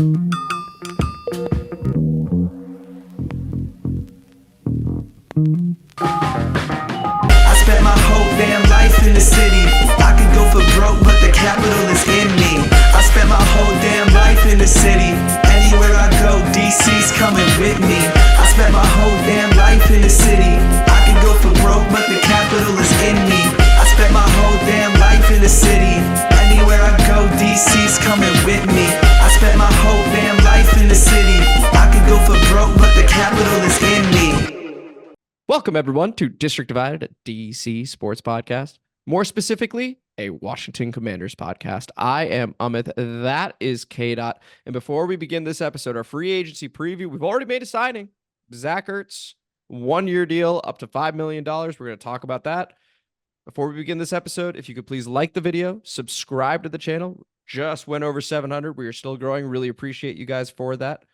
I spent my whole damn life in the city. I could go for broke, but the capital is in me. I spent my whole damn life in the city. Anywhere I go, DC's coming with me. I spent my whole damn life in the city. I could go for broke, but the capital is in me. I spent my whole damn life in the city. Anywhere I go, DC's coming with me. I spent my whole damn life in the city. I could go for broke, but the capital is in me. Welcome, everyone, to District Divided, a DC sports podcast. More specifically, a Washington Commanders podcast. I am Amit. That is KDot. And before we begin this episode, our free agency preview, we've already made a signing. Zach Ertz, 1-year deal, up to $5 million. We're going to talk about that. Before we begin this episode, if you could please like the video, subscribe to the channel. Just went over 700. We are still growing. Really appreciate you guys for that.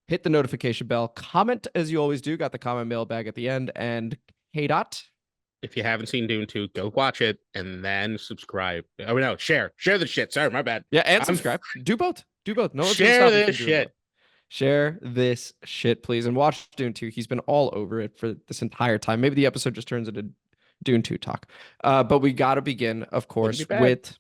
Hit the notification bell. Comment as you always do. Got the comment mailbag at the end. And KDot. If you haven't seen Dune 2, go watch it and then subscribe. Oh, no, share. Share the shit. Sorry, my bad. Yeah, and subscribe. Do both. Do both. No, share this shit. Share this shit, please. And watch Dune 2. He's been all over it for this entire time. Maybe the episode just turns into Dune 2 talk. But we got to begin, of course, with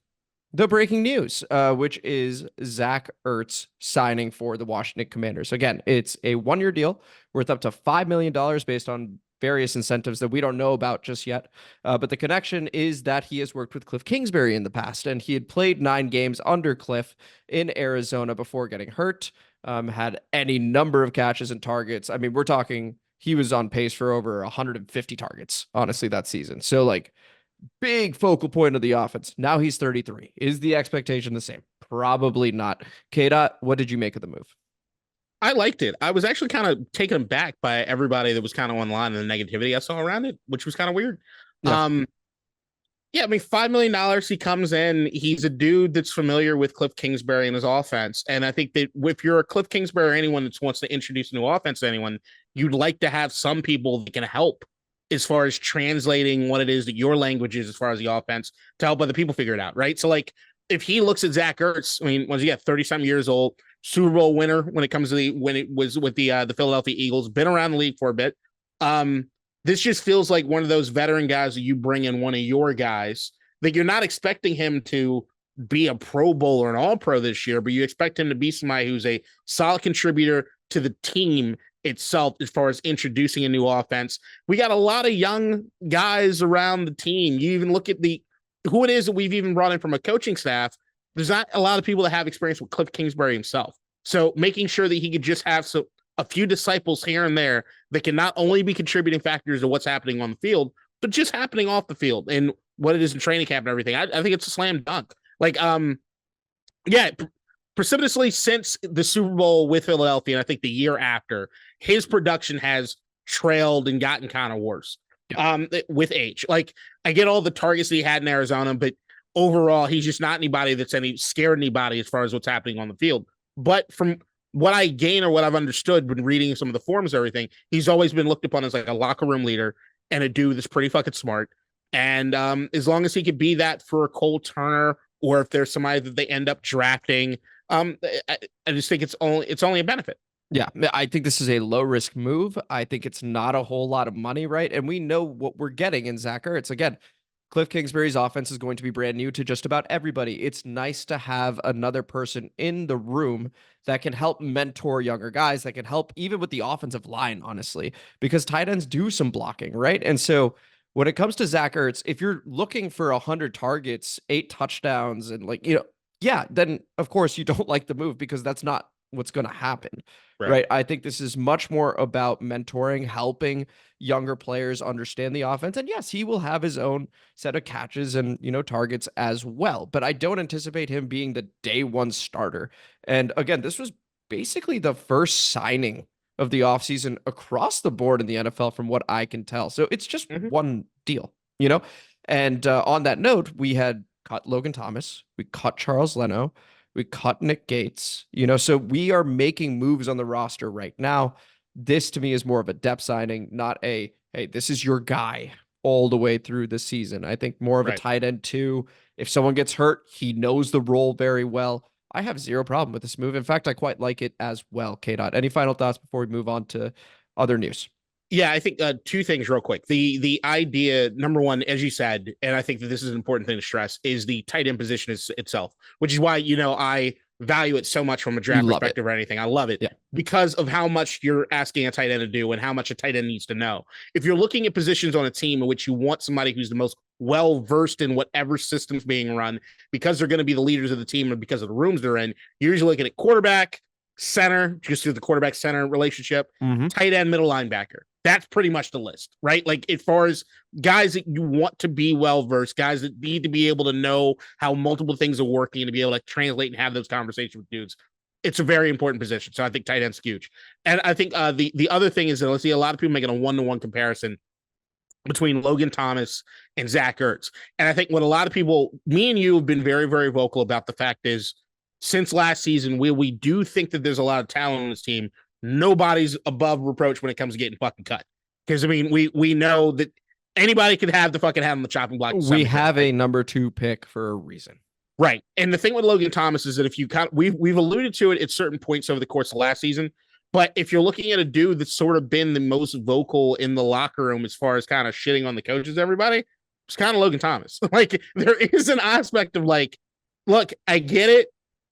the breaking news, which is Zach Ertz signing for the Washington Commanders. Again, it's a 1-year deal worth up to $5 million based on various incentives that we don't know about just yet. But the connection is that he has worked with Kliff Kingsbury in the past, and he had played 9 games under Kliff in Arizona before getting hurt, had any number of catches and targets. I mean, we're talking he was on pace for over 150 targets, honestly, that season. So, like, big focal point of the offense. Now he's 33. Is the expectation the same? Probably not. KDot, what did you make of the move? I liked it. I was actually kind of taken aback by everybody that was kind of online and the negativity I saw around it, which was kind of weird. Yeah. Yeah, I mean, $5 million, he comes in, he's a dude that's familiar with Kliff Kingsbury and his offense. And I think that if you're a Kliff Kingsbury or anyone that wants to introduce a new offense to anyone, you'd like to have some people that can help as far as translating what it is that your language is as far as the offense to help other people figure it out, right? So, like, if he looks at Zach Ertz, I mean, once he got 30-something years old, Super Bowl winner when it comes to when it was with the Philadelphia Eagles, been around the league for a bit. This just feels like one of those veteran guys that you bring in, one of your guys that you're not expecting him to be a Pro Bowl or an All-Pro this year, but you expect him to be somebody who's a solid contributor to the team itself as far as introducing a new offense. We got a lot of young guys around the team. You even look at who it is that we've even brought in from a coaching staff. There's not a lot of people that have experience with Kliff Kingsbury himself. So making sure that he could just have a few disciples here and there that can not only be contributing factors to what's happening on the field, but just happening off the field and what it is in training camp and everything. I think it's a slam dunk. Like, precipitously since the Super Bowl with Philadelphia, and I think the year after, his production has trailed and gotten kind of worse with age. Like, I get all the targets that he had in Arizona, but overall, he's just not anybody that's scared anybody as far as what's happening on the field. But from what I gain or what I've understood when reading some of the forums and everything, he's always been looked upon as like a locker room leader and a dude that's pretty fucking smart. And as long as he could be that for Cole Turner, or if there's somebody that they end up drafting, I just think it's only a benefit. Yeah, I think this is a low-risk move. I think it's not a whole lot of money, right? And we know what we're getting in Zach Ertz. Again, Kliff Kingsbury's offense is going to be brand new to just about everybody. It's nice to have another person in the room that can help mentor younger guys, that can help even with the offensive line, honestly, because tight ends do some blocking, right? And so when it comes to Zach Ertz, if you're looking for 100 targets, 8 touchdowns, and then of course you don't like the move because that's not what's going to happen, right? I think this is much more about mentoring, helping younger players understand the offense. And yes, he will have his own set of catches and, targets as well. But I don't anticipate him being the day one starter. And again, this was basically the first signing of the offseason across the board in the NFL from what I can tell. So it's just one deal, And on that note, we had cut Logan Thomas. We cut Charles Leno. We cut Nick Gates, so we are making moves on the roster right now. This to me is more of a depth signing, not a, hey, this is your guy all the way through the season. I think more of a tight end too. If someone gets hurt, he knows the role very well. I have zero problem with this move. In fact, I quite like it as well. KDot. Any final thoughts before we move on to other news? Yeah, I think two things real quick. The idea, number one, as you said, and I think that this is an important thing to stress, is the tight end position itself, which is why, I value it so much from a draft perspective or anything. I love it because of how much you're asking a tight end to do and how much a tight end needs to know. If you're looking at positions on a team in which you want somebody who's the most well-versed in whatever system's being run, because they're going to be the leaders of the team and because of the rooms they're in, you're usually looking at quarterback, center, just through the quarterback center relationship, tight end, middle linebacker. That's pretty much the list, right? Like as far as guys that you want to be well-versed, guys that need to be able to know how multiple things are working and to be able to translate and have those conversations with dudes. It's a very important position. So I think tight end's huge. And I think the other thing is that I see a lot of people making a one-to-one comparison between Logan Thomas and Zach Ertz. And I think what a lot of people, me and you, have been very, very vocal about the fact is since last season, we do think that there's a lot of talent on this team. Nobody's above reproach when it comes to getting fucking cut. Because, I mean, we know that anybody could have the fucking head on the chopping block. We have a number 2 pick for a reason. Right. And the thing with Logan Thomas is that if you we've alluded to it at certain points over the course of last season, but if you're looking at a dude that's sort of been the most vocal in the locker room as far as kind of shitting on the coaches, everybody, it's kind of Logan Thomas. Like, there is an aspect of like, look, I get it.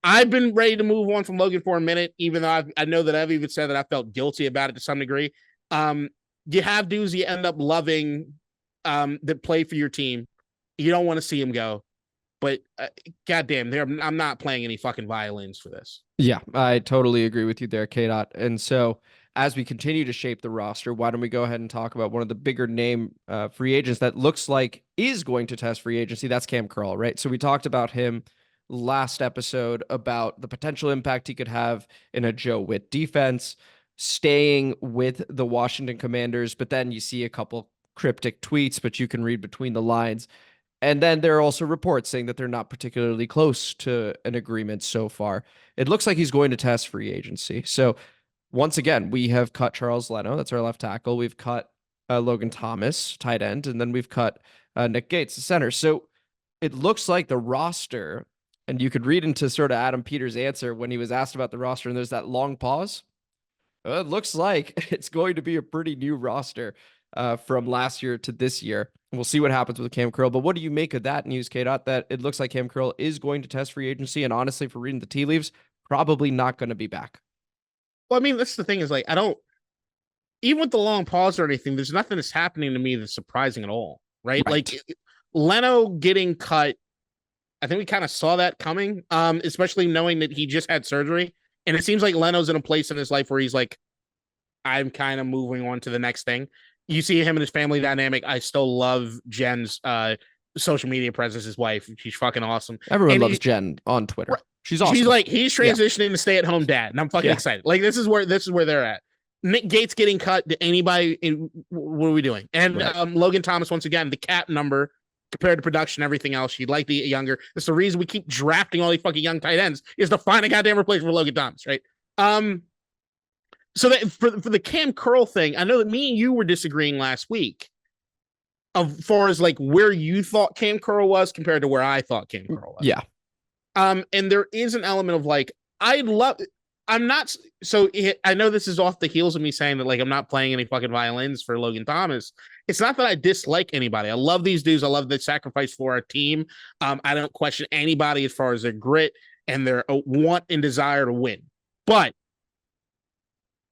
I've been ready to move on from Logan for a minute, even though I know that I've even said that I felt guilty about it to some degree. You have dudes you end up loving that play for your team. You don't want to see him go. But goddamn, I'm not playing any fucking violins for this. Yeah, I totally agree with you there, KDot. And so as we continue to shape the roster, why don't we go ahead and talk about one of the bigger name free agents that looks like is going to test free agency? That's Kam Curl, right? So we talked about him last episode about the potential impact he could have in a Joe Witt defense, staying with the Washington Commanders, but then you see a couple cryptic tweets, but you can read between the lines. And then there are also reports saying that they're not particularly close to an agreement so far. It looks like he's going to test free agency. So once again, we have cut Charles Leno. That's our left tackle. We've cut Logan Thomas, tight end, and then we've cut Nick Gates, the center. So it looks like the roster, and you could read into sort of Adam Peters' answer when he was asked about the roster, and there's that long pause. It looks like it's going to be a pretty new roster from last year to this year. We'll see what happens with Kam Curl. But what do you make of that news, KDot, that it looks like Kam Curl is going to test free agency, and honestly, for reading the tea leaves, probably not going to be back? Well, I mean, that's the thing is like, even with the long pause or anything, there's nothing that's happening to me that's surprising at all, right? Like Leno getting cut, I think we kind of saw that coming, especially knowing that he just had surgery. And it seems like Leno's in a place in his life where he's like, I'm kind of moving on to the next thing. You see him and his family dynamic. I still love Jen's social media presence, his wife. She's fucking awesome. Everyone loves Jen on Twitter. Right. She's awesome. He's transitioning to stay-at-home dad, and I'm fucking excited. Like, this is where they're at. Nick Gates getting cut. To anybody, what are we doing? And Logan Thomas, once again, the cap number compared to production, everything else. You'd like the younger. That's the reason we keep drafting all these fucking young tight ends, is to find a goddamn replacement for Logan Thomas, right? So that for the Kam Curl thing, I know that me and you were disagreeing last week as far as like where you thought Kam Curl was compared to where I thought Kam Curl was. Yeah. And there is an element of like, I know this is off the heels of me saying that like I'm not playing any fucking violins for Logan Thomas. It's not that I dislike anybody. I love these dudes. I love the sacrifice for our team. I don't question anybody as far as their grit and their want and desire to win. But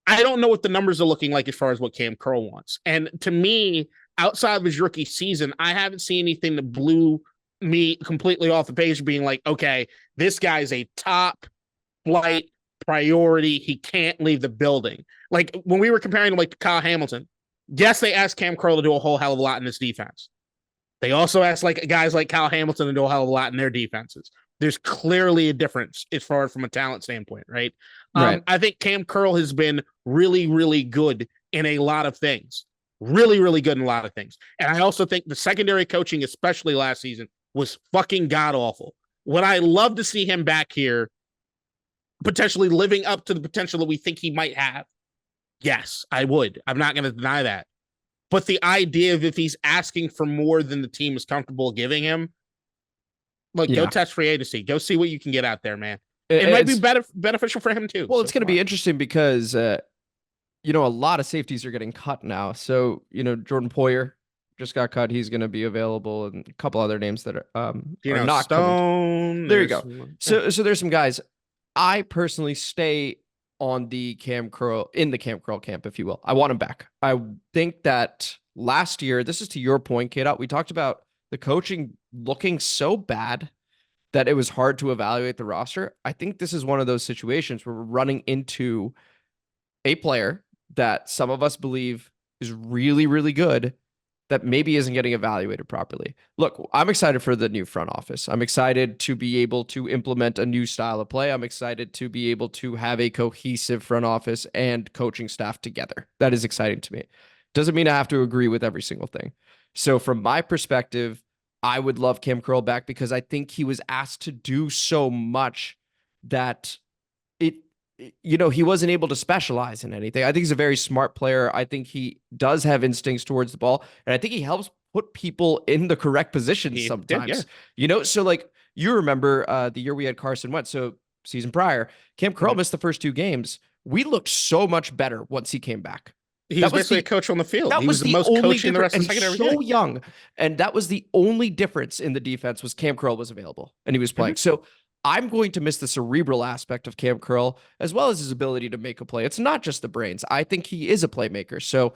I don't know what the numbers are looking like as far as what Kam Curl wants. And to me, outside of his rookie season, I haven't seen anything that blew me completely off the page being like, okay, this guy's a top flight priority. He can't leave the building. Like when we were comparing him like to Kyle Hamilton, yes, they asked Kam Curl to do a whole hell of a lot in this defense. They also asked like guys like Kyle Hamilton to do a hell of a lot in their defenses. There's clearly a difference as far as from a talent standpoint, right? I think Kam Curl has been really, really good in a lot of things. Really, really good in a lot of things. And I also think the secondary coaching, especially last season, was fucking god-awful. Would I love to see him back here, potentially living up to the potential that we think he might have? Yes, I would. I'm not going to deny that. But the idea of if he's asking for more than the team is comfortable giving him, look, go test free agency. Go see what you can get out there, man. It might be beneficial for him too. Well, it's going to be interesting because, a lot of safeties are getting cut now. So, Jordan Poyer just got cut. He's going to be available, and a couple other names that are not Stone. There you go. So there's some guys. I personally stay on the Kam Curl camp, if you will. I want him back. I think that last year, this is to your point, KDot, we talked about the coaching looking so bad that it was hard to evaluate the roster. I think this is one of those situations where we're running into a player that some of us believe is really, really good that maybe isn't getting evaluated properly. Look, I'm excited for the new front office. I'm excited to be able to implement a new style of play. I'm excited to be able to have a cohesive front office and coaching staff together. That is exciting to me. Doesn't mean I have to agree with every single thing. So from my perspective, I would love Kam Curl back because I think he was asked to do so much that he wasn't able to specialize in anything. I think he's a very smart player. I think he does have instincts towards the ball, and I think he helps put people in the correct positions sometimes. So like you remember the year we had Carson Wentz, so season prior, Kam Curl missed the first 2 games. We looked so much better once he came back. He was basically a coach on the field. He was the most coaching the rest of the secondary. So young, and that was the only difference in the defense was Kam Curl was available and he was playing. So I'm going to miss the cerebral aspect of Kam Curl as well as his ability to make a play. It's not just the brains. I think he is a playmaker. So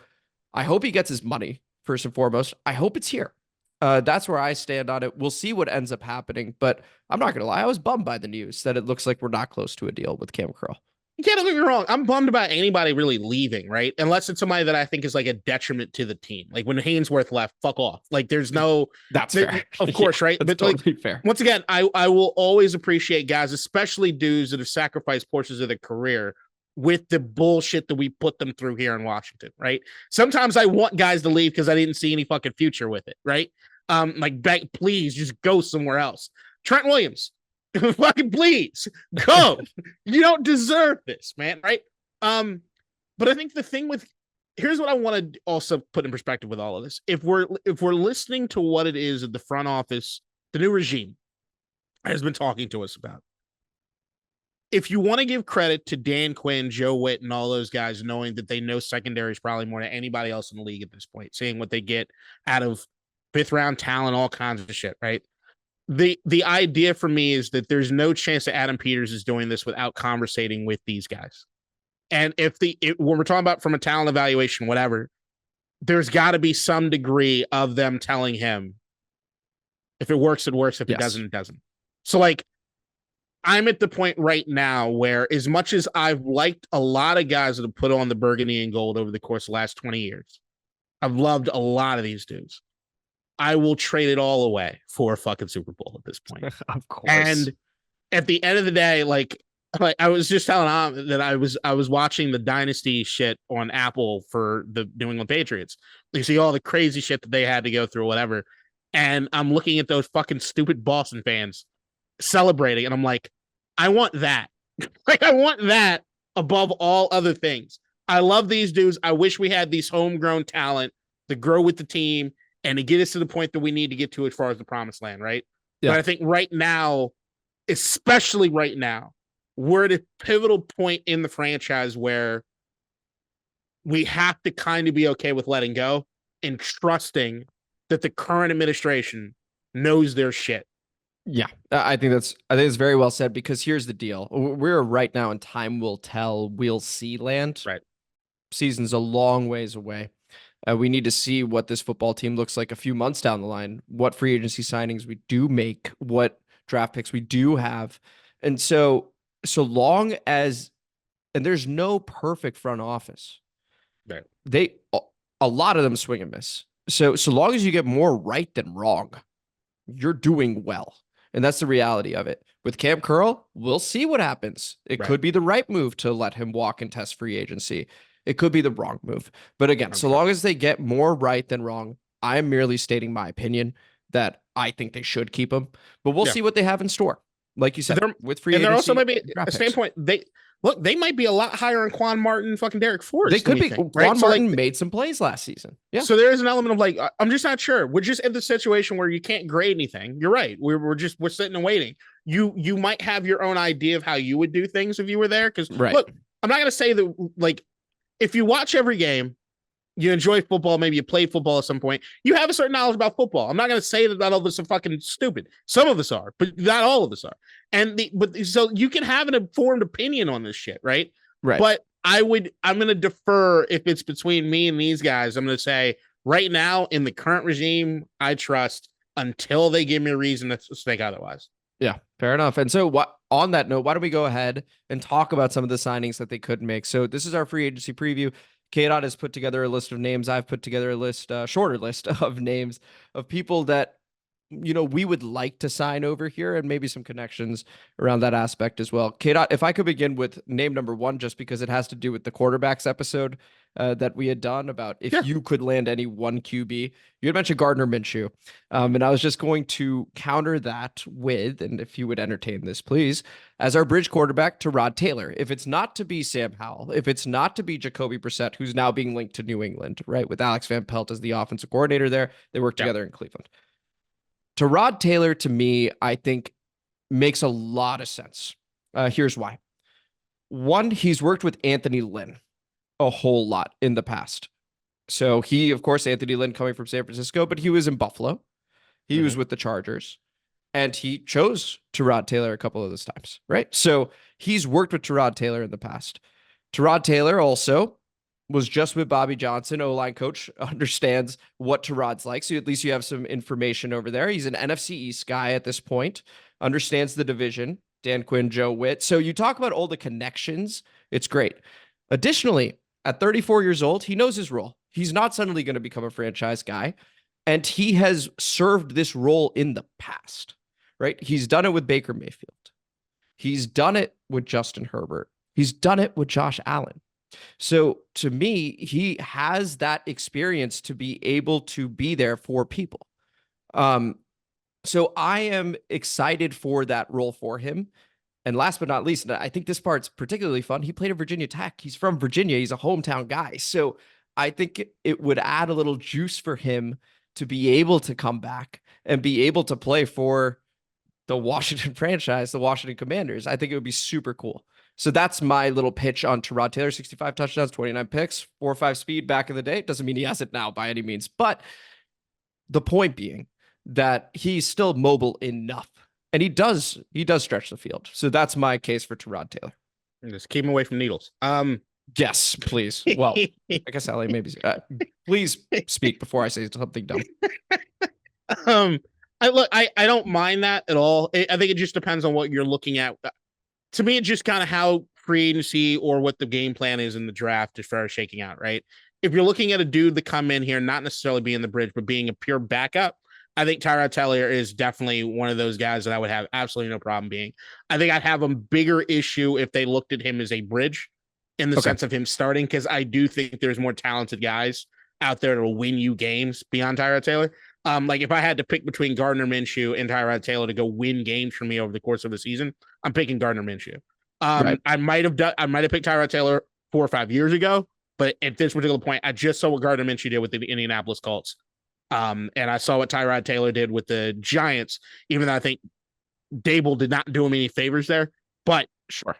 I hope he gets his money first and foremost. I hope it's here. That's where I stand on it. We'll see what ends up happening, but I'm not going to lie. I was bummed by the news that it looks like we're not close to a deal with Kam Curl. You can't get me wrong. I'm bummed about anybody really leaving, right? Unless it's somebody that I think is like a detriment to the team. Like when Hainsworth left, fuck off. Like there's no. That's fair. Of course, right? That's but totally fair. Once again, I will always appreciate guys, especially dudes that have sacrificed portions of their career with the bullshit that we put them through here in Washington, right? Sometimes I want guys to leave because I didn't see any fucking future with it, right? Please just go somewhere else. Trent Williams. Fucking please go. You don't deserve this, man. Right. But I think the thing here's what I want to also put in perspective with all of this. If we're listening to what it is that the front office, the new regime has been talking to us about, if you want to give credit to Dan Quinn, Joe Witt, and all those guys, knowing that they know secondaries probably more than anybody else in the league at this point, seeing what they get out of 5th round talent, all kinds of shit, right? The idea for me is that there's no chance that Adam Peters is doing this without conversating with these guys. And when we're talking about from a talent evaluation, whatever, there's got to be some degree of them telling him if it works, it works. If it doesn't, it doesn't. So like, I'm at the point right now where as much as I've liked a lot of guys that have put on the burgundy and gold over the course of the last 20 years, I've loved a lot of these dudes. I will trade it all away for a fucking Super Bowl at this point. Of course. And at the end of the day, like I was just telling Am that I was watching the dynasty shit on Apple for the New England Patriots. You see all the crazy shit that they had to go through, or whatever. And I'm looking at those fucking stupid Boston fans celebrating, and I'm like, I want that. Like I want that above all other things. I love these dudes. I wish we had these homegrown talent to grow with the team and to get us to the point that we need to get to as far as the promised land, right? Yeah. But I think right now, especially right now, we're at a pivotal point in the franchise where we have to kind of be okay with letting go and trusting that the current administration knows their shit. Yeah, I think it's very well said, because here's the deal. We're right now in time will tell, we'll see land. Right. Season's a long ways away. We need to see what this football team looks like a few months down the line, what free agency signings we do make, what draft picks we do have. And so long as, and there's no perfect front office. Right. A lot of them swing and miss. So long as you get more right than wrong, you're doing well. And that's the reality of it. With Kam Curl, we'll see what happens. It could be the right move to let him walk and test free agency. It could be the wrong move. But again, so long as they get more right than wrong, I am merely stating my opinion that I think they should keep him. But we'll see what they have in store. Like you said, with free agency. And there also might be a standpoint. look, they might be a lot higher on Quan Martin, fucking Derek Forrest. They could be. Think, right? Quan Martin made some plays last season. Yeah. So there is an element of like, I'm just not sure. We're just in the situation where you can't grade anything. You're right. We're sitting and waiting. You might have your own idea of how you would do things if you were there. Because look, I'm not going to say that, like, if you watch every game, you enjoy football, maybe you play football at some point, you have a certain knowledge about football. I'm not going to say that all of us are fucking stupid. Some of us are, but not all of us are. So you can have an informed opinion on this shit, right? Right. But I'm going to defer if it's between me and these guys. I'm going to say right now in the current regime, I trust until they give me a reason to think otherwise. Yeah, fair enough. And so on that note, why don't we go ahead and talk about some of the signings that they could make? So this is our free agency preview. KDot has put together a list of names. I've put together a list, shorter list of names of people that, we would like to sign over here, and maybe some connections around that aspect as well. KDot, if I could begin with name number one, just because it has to do with the quarterbacks episode that we had done about if you could land any one QB. You had mentioned Gardner Minshew, and I was just going to counter that with, and if you would entertain this, please, as our bridge quarterback, Tyrod Taylor. If it's not to be Sam Howell, if it's not to be Jacoby Brissett, who's now being linked to New England, right, with Alex Van Pelt as the offensive coordinator there, they work together in Cleveland. Tyrod Taylor, to me, I think makes a lot of sense. Here's why. One, he's worked with Anthony Lynn a whole lot in the past. So he, of course, Anthony Lynn coming from San Francisco, but he was in Buffalo. He was with the Chargers, and he chose Tyrod Taylor a couple of those times, right? So he's worked with Tyrod Taylor in the past. Tyrod Taylor also was just with Bobby Johnson, O-line coach, understands what Tyrod's like. So at least you have some information over there. He's an NFC East guy at this point, understands the division, Dan Quinn, Joe Witt. So you talk about all the connections. It's great. Additionally, at 34 years old, he knows his role. He's not suddenly going to become a franchise guy. And he has served this role in the past, right? He's done it with Baker Mayfield. He's done it with Justin Herbert. He's done it with Josh Allen. So to me, he has that experience to be able to be there for people. So I am excited for that role for him. And last but not least, and I think this part's particularly fun, he played at Virginia Tech. He's from Virginia. He's a hometown guy. So I think it would add a little juice for him to be able to come back and be able to play for the Washington franchise, the Washington Commanders. I think it would be super cool. So that's my little pitch on Tyrod Taylor. 65 touchdowns, 29 picks, 4.5 speed back in the day. Doesn't mean he has it now by any means. But the point being that he's still mobile enough. And he does stretch the field. So that's my case for Tyrod Taylor. Just keep him away from needles. Yes, please. Well, I guess Ellie maybe. Please speak before I say something dumb. I don't mind that at all. I think it just depends on what you're looking at. To me, it's just kind of how free agency or what the game plan is in the draft as far as shaking out, right? If you're looking at a dude that come in here, not necessarily being the bridge, but being a pure backup, I think Tyrod Taylor is definitely one of those guys that I would have absolutely no problem being. I think I'd have a bigger issue if they looked at him as a bridge in the sense of him starting, because I do think there's more talented guys out there that will win you games beyond Tyrod Taylor. Like if I had to pick between Gardner Minshew and Tyrod Taylor to go win games for me over the course of the season, I'm picking Gardner Minshew. Right. I might have picked Tyrod Taylor 4 or 5 years ago, but at this particular point, I just saw what Gardner Minshew did with the Indianapolis Colts. And I saw what Tyrod Taylor did with the Giants, even though I think Dable did not do him any favors there. But sure.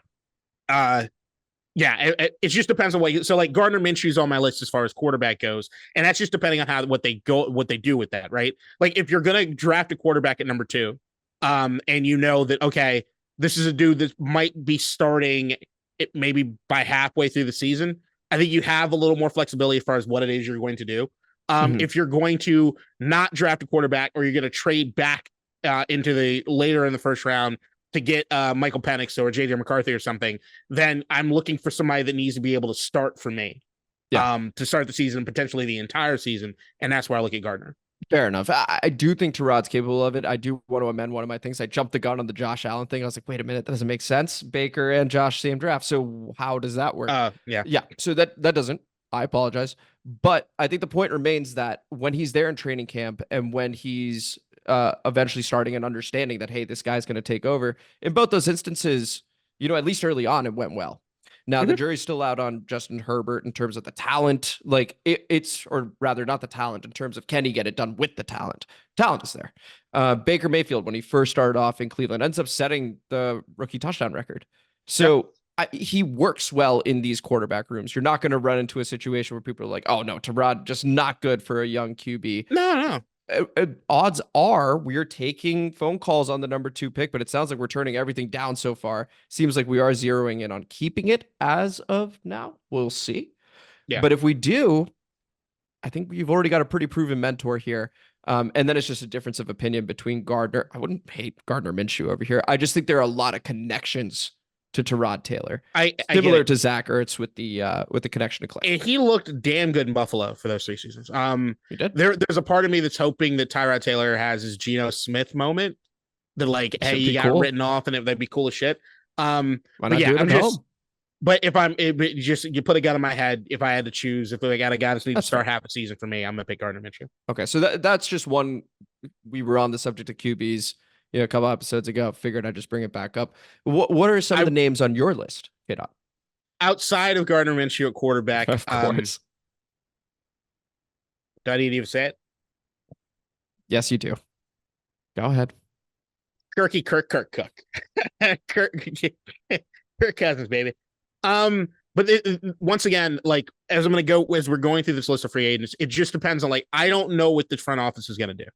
Yeah, it just depends on so like Gardner Minshew's on my list as far as quarterback goes, and that's just depending on what they do with that, right? Like if you're gonna draft a quarterback at number 2, and you know that okay, this is a dude that might be starting it maybe by halfway through the season, I think you have a little more flexibility as far as what it is you're going to do. If you're going to not draft a quarterback or you're going to trade back into the later in the first round to get Michael Penix or JJ McCarthy or something, then I'm looking for somebody that needs to be able to start for me to start the season, potentially the entire season. And that's where I look at Gardner. Fair enough. I do think Tyrod's capable of it. I do want to amend one of my things. I jumped the gun on the Josh Allen thing. I was like, wait a minute, that doesn't make sense. Baker and Josh, same draft. So how does that work? Yeah. So that doesn't. I apologize. But I think the point remains that when he's there in training camp and when he's eventually starting and understanding that, hey, this guy's going to take over, in both those instances, at least early on, it went well. Now, the jury's still out on Justin Herbert in terms of the talent. Like or rather not the talent, in terms of can he get it done with the talent? Talent is there. Baker Mayfield, when he first started off in Cleveland, ends up setting the rookie touchdown record. So he works well in these quarterback rooms. You're not going to run into a situation where people are like, oh no, Tyrod, just not good for a young QB. No. Odds are we're taking phone calls on the number 2 pick, but it sounds like we're turning everything down so far. Seems like we are zeroing in on keeping it as of now. We'll see. Yeah. But if we do, I think you've already got a pretty proven mentor here. And then it's just a difference of opinion between Gardner. I wouldn't hate Gardner Minshew over here. I just think there are a lot of connections to Tyrod Taylor, similar to Zach Ertz with the connection to Kliff. And he looked damn good in Buffalo for those 3 seasons. He did. There's a part of me that's hoping that Tyrod Taylor has his Geno Smith moment. That like, hey, you got written off, and that'd be cool as shit. Why not do it at home? But if you put a gun in my head, if I had to choose, if I got a guy that's need to start half a season for me, I'm gonna pick Gardner Minshew. Okay, so that's just one. We were on the subject of QBs, a couple episodes ago. Figured I'd just bring it back up. What are some of the names on your list, KDot? Outside of Gardner Minshew at quarterback, of course. Do I need to even say it? Yes, you do. Go ahead. Kirk Cook. Kirk Cousins, baby. But once again, like as we're going through this list of free agents, it just depends on I don't know what the front office is going to do.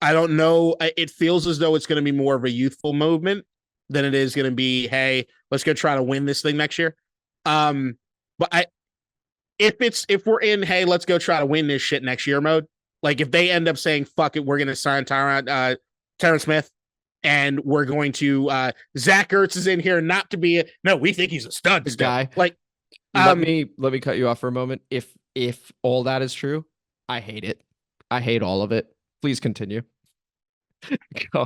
I don't know. It feels as though it's going to be more of a youthful movement than it is going to be, hey, let's go try to win this thing next year. But if we're in, hey, let's go try to win this shit next year mode, like if they end up saying, fuck it, we're going to sign Tyron Smith, and we're going to Zach Ertz is in here not to be we think he's a stud this guy. Like let me cut you off for a moment. If all that is true, I hate it. I hate all of it. Please continue.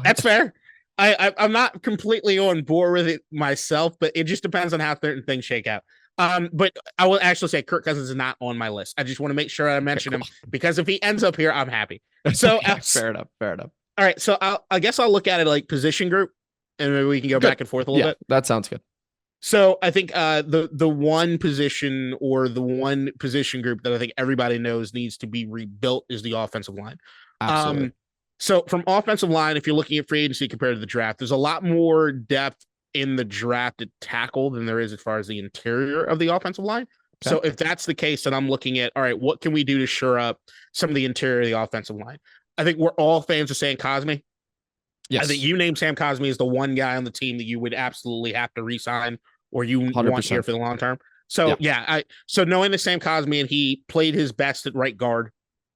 That's fair. I'm not completely on board with it myself, but it just depends on how certain things shake out. But I will actually say Kirk Cousins is not on my list. I just want to make sure I mention him because if he ends up here, I'm happy. So fair enough. All right, so I guess I'll look at it like position group, and maybe we can go back and forth a little bit. That sounds good. So I think the one position or the one position group that I think everybody knows needs to be rebuilt is the offensive line. Absolutely. So from offensive line, if you're looking at free agency compared to the draft, there's a lot more depth in the draft at tackle than there is as far as the interior of the offensive line. Okay. So if that's the case, then I'm looking at, all right, what can we do to shore up some of the interior of the offensive line? I think we're all fans of Sam Cosmi. Yes. I think you named Sam Cosmi as the one guy on the team that you would absolutely have to re-sign or you 100%. Want here for the long term. So so knowing that Sam Cosmi and he played his best at right guard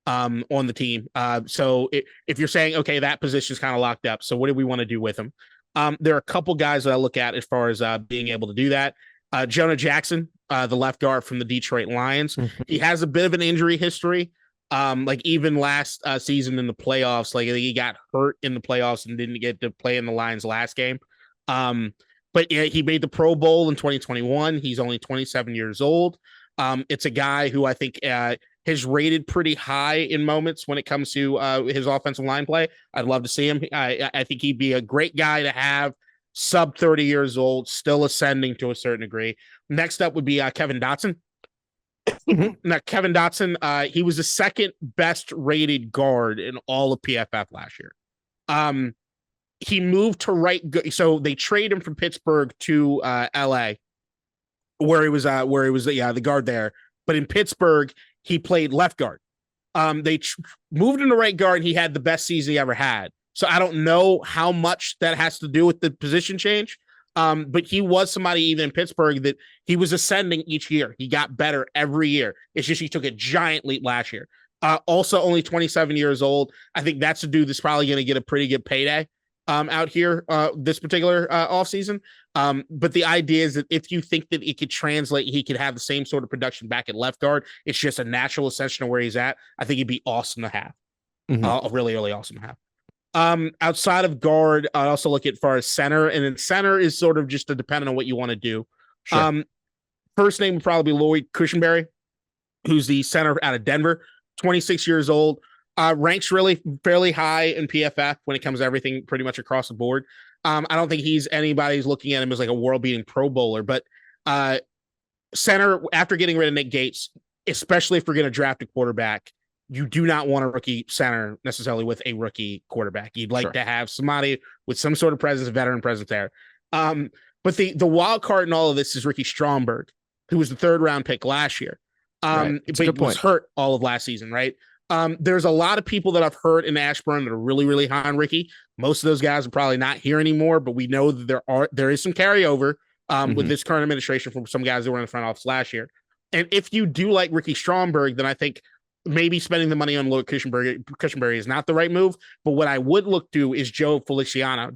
on the team. So if you're saying, okay, that position is kind of locked up. So what do we want to do with him? There are a couple guys that I look at as far as being able to do that. Jonah Jackson, the left guard from the Detroit Lions. Mm-hmm. He has a bit of an injury history. Like even last season in the playoffs, like he got hurt in the playoffs and didn't get to play in the Lions last game. But yeah, he made the Pro Bowl in 2021. He's only 27 years old. It's a guy who I think has rated pretty high in moments when it comes to his offensive line play. I'd love to see him. I think he'd be a great guy to have, sub 30 years old, still ascending to a certain degree. Next up would be Kevin Dotson. Now, Kevin Dotson, he was the second best rated guard in all of PFF last year. He moved to right. So they traded him from Pittsburgh to LA, where he was the guard there. But in Pittsburgh, he played left guard. They moved him to right guard. And he had the best season he ever had. So I don't know how much that has to do with the position change. But he was somebody even in Pittsburgh that he was ascending each year. He got better every year. It's just he took a giant leap last year. Also only 27 years old. I think that's a dude that's probably going to get a pretty good payday out here this particular offseason. But the idea is that if you think that it could translate, he could have the same sort of production back at left guard. It's just a natural ascension of where he's at. I think he'd be awesome to have. Mm-hmm. Really, really awesome to have. Outside of guard, I also look at far as center, and then center is sort of just dependent on what you want to do. Sure. First name would probably be Lloyd Cushenberry, who's the center out of Denver, 26 years old, ranks really fairly high in PFF when it comes to everything pretty much across the board. I don't think anybody's looking at him as like a world beating Pro Bowler, but center, after getting rid of Nick Gates, especially if we're going to draft a quarterback, you do not want a rookie center necessarily with a rookie quarterback. You'd like to have somebody with some sort of presence, veteran presence there. But the wild card in all of this is Ricky Stromberg, who was the 3rd round pick last year. But he was hurt all of last season, right? There's a lot of people that I've heard in Ashburn that are really, really high on Ricky. Most of those guys are probably not here anymore, but we know that there is some carryover with this current administration from some guys that were in the front office last year. And if you do like Ricky Stromberg, then I think maybe spending the money on Lloyd Cushenberry is not the right move. But what I would look to is John Feliciano,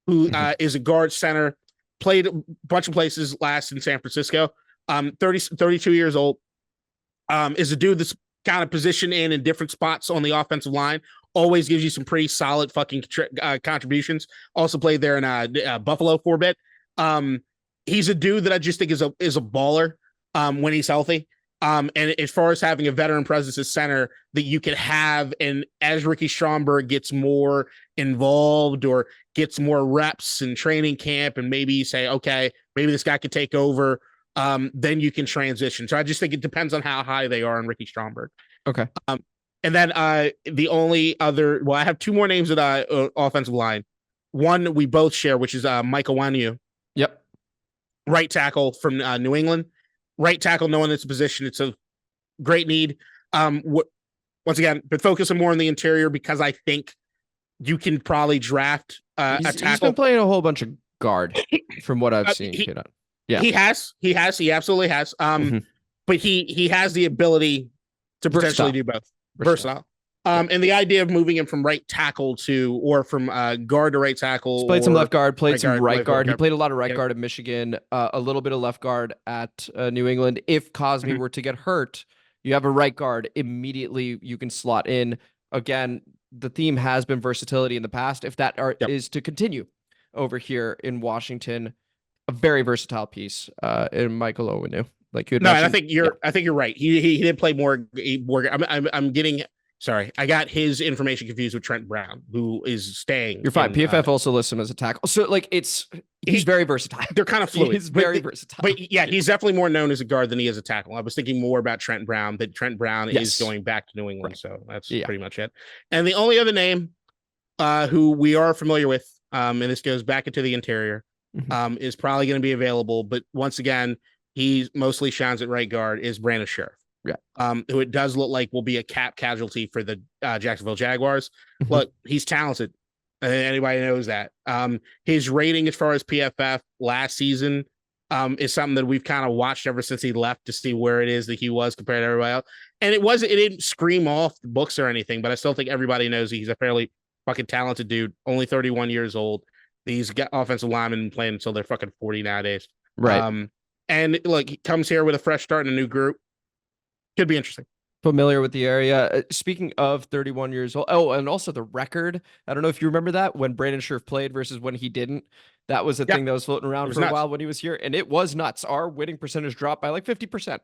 who is a guard center, played a bunch of places last in San Francisco, 32 years old, is a dude that's kind of positioned in different spots on the offensive line, always gives you some pretty solid fucking contributions. Also played there in Buffalo for a bit. He's a dude that I just think is a baller when he's healthy. And as far as having a veteran presence as center that you could have, and as Ricky Stromberg gets more involved or gets more reps in training camp, and maybe you say, okay, maybe this guy could take over, then you can transition. So I just think it depends on how high they are on Ricky Stromberg. Okay. And then the only other, well, I have 2 more names at offensive line. One we both share, which is Mike Onwenu. Yep. Right tackle from New England. Right tackle, knowing its position, it's a great need. Once again, but focusing more on the interior because I think you can probably draft a tackle. He's been playing a whole bunch of guard from what I've seen. He absolutely has. But he has the ability to potentially do both. Versatile. And the idea of moving him from right tackle from guard to right tackle. He's played some left guard, played some right guard. He played a lot of right guard at Michigan, a little bit of left guard at New England. If Cosme were to get hurt, you have a right guard. Immediately you can slot in. Again, the theme has been versatility in the past. If that is to continue over here in Washington, a very versatile piece in Michael Onwenu. Like you had mentioned. I think you're right. He did play more. I'm getting. Sorry, I got his information confused with Trent Brown, who is staying. You're fine. PFF also lists him as a tackle. So, like, he's very versatile. They're kind of fluid. He's very versatile. But yeah, he's definitely more known as a guard than he is a tackle. I was thinking more about Trent Brown, that Trent Brown is going back to New England. Right. So that's pretty much it. And the only other name who we are familiar with, and this goes back into the interior, is probably going to be available. But once again, he mostly shines at right guard, is Brandon Scherff. Yeah. Who it does look like will be a cap casualty for the Jacksonville Jaguars. Look, he's talented. Anybody knows that. His rating as far as PFF last season is something that we've kind of watched ever since he left to see where it is that he was compared to everybody else. And it didn't scream off the books or anything, but I still think everybody knows he's a fairly fucking talented dude, only 31 years old. These offensive linemen playing until they're fucking 40 nowadays. Right. And look, he comes here with a fresh start and a new group. Could be interesting. Familiar with the area. Speaking of 31 years old. Oh, and also the record. I don't know if you remember that when Brandon Scherff played versus when he didn't. That was a thing that was floating around for a while when he was here. And it was nuts. Our winning percentage dropped by like 50%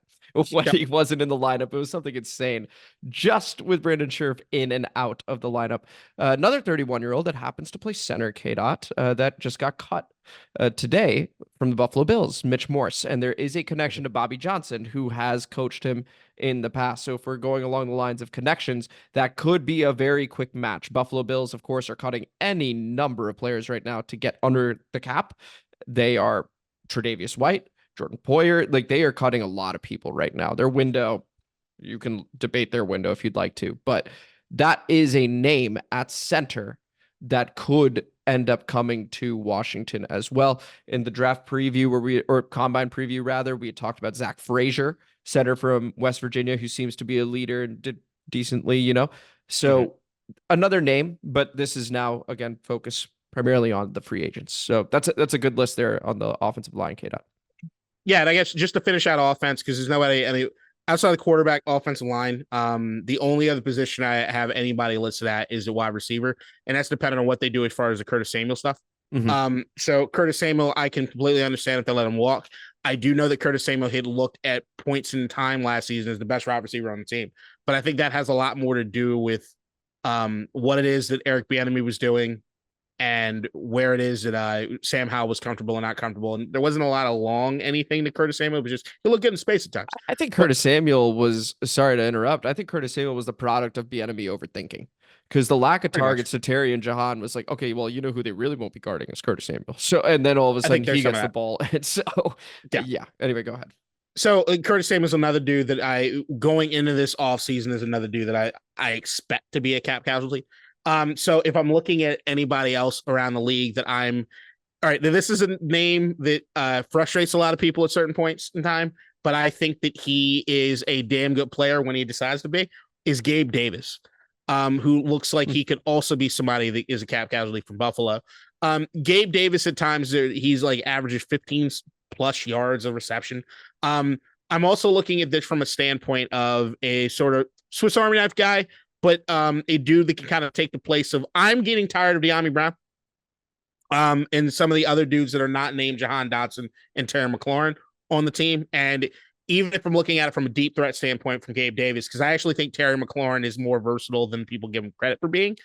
when he wasn't in the lineup. It was something insane just with Brandon Scherff in and out of the lineup. Another 31-year-old that happens to play center, KDot, that just got cut today from the Buffalo Bills, Mitch Morse. And there is a connection to Bobby Johnson, who has coached him in the past. So if we're going along the lines of connections, that could be a very quick match. Buffalo Bills, of course, are cutting any number of players right now to get under the cap. They are Tre'Davious White, Jordan Poyer. Like, they are cutting a lot of people right now. Their window, you can debate their window if you'd like to, but that is a name at center that could end up coming to Washington as well. In the draft preview or combine preview rather, we had talked about Zach Frazier, center from West Virginia, who seems to be a leader and did decently, So another name, but this is now again focused primarily on the free agents. So that's a good list there on the offensive line, KDot. Yeah, and I guess just to finish out offense, because there's nobody outside the quarterback, offensive line. The only other position I have anybody listed at is the wide receiver, and that's dependent on what they do as far as the Curtis Samuel stuff. So Curtis Samuel, I can completely understand if they let him walk. I do know that Curtis Samuel had looked at points in time last season as the best wide receiver on the team, but I think that has a lot more to do with what it is that Eric Bieniemy was doing and where it is that Sam Howell was comfortable and not comfortable. And there wasn't a lot of long anything to Curtis Samuel. It was just, he looked good in space at times. I think Curtis Samuel was, sorry to interrupt, I think Curtis Samuel was the product of Bieniemy overthinking. Because the lack of targets to Terry and Jahan was like, okay, well, you know who they really won't be guarding is Curtis Samuel. So, and then all of a sudden he gets the ball. And so, yeah. Anyway, go ahead. So Curtis Samuel's another dude that going into this offseason is another dude that I expect to be a cap casualty. So if I'm looking at anybody else around the league that all right, this is a name that frustrates a lot of people at certain points in time, but I think that he is a damn good player when he decides to be, is Gabe Davis. Who looks like he could also be somebody that is a cap casualty from Buffalo. Gabe Davis at times, he's like averages 15 plus yards of reception. I'm also looking at this from a standpoint of a sort of Swiss Army knife guy, but a dude that can kind of take the place of, I'm getting tired of De'Ami Brown. And some of the other dudes that are not named Jahan Dotson and Terry McLaurin on the team. And even if I'm looking at it from a deep threat standpoint from Gabe Davis, because I actually think Terry McLaurin is more versatile than people give him credit for being.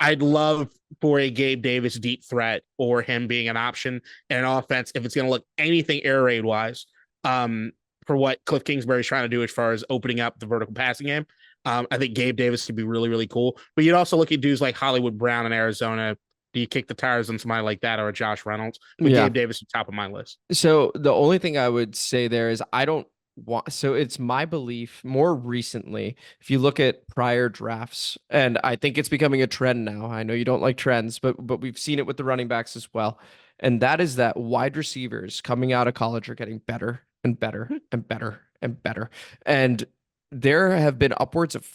I'd love for a Gabe Davis deep threat or him being an option in an offense if it's going to look anything air raid wise for what Kliff Kingsbury is trying to do as far as opening up the vertical passing game. I think Gabe Davis could be really, really cool. But you'd also look at dudes like Hollywood Brown in Arizona. Do you kick the tires on somebody like that or a Josh Reynolds? But Gabe Davis is top of my list. So the only thing I would say there is I don't want, so it's my belief more recently, if you look at prior drafts, and I think it's becoming a trend now. I know you don't like trends, but we've seen it with the running backs as well. And that is that wide receivers coming out of college are getting better and better and better and better. And there have been upwards of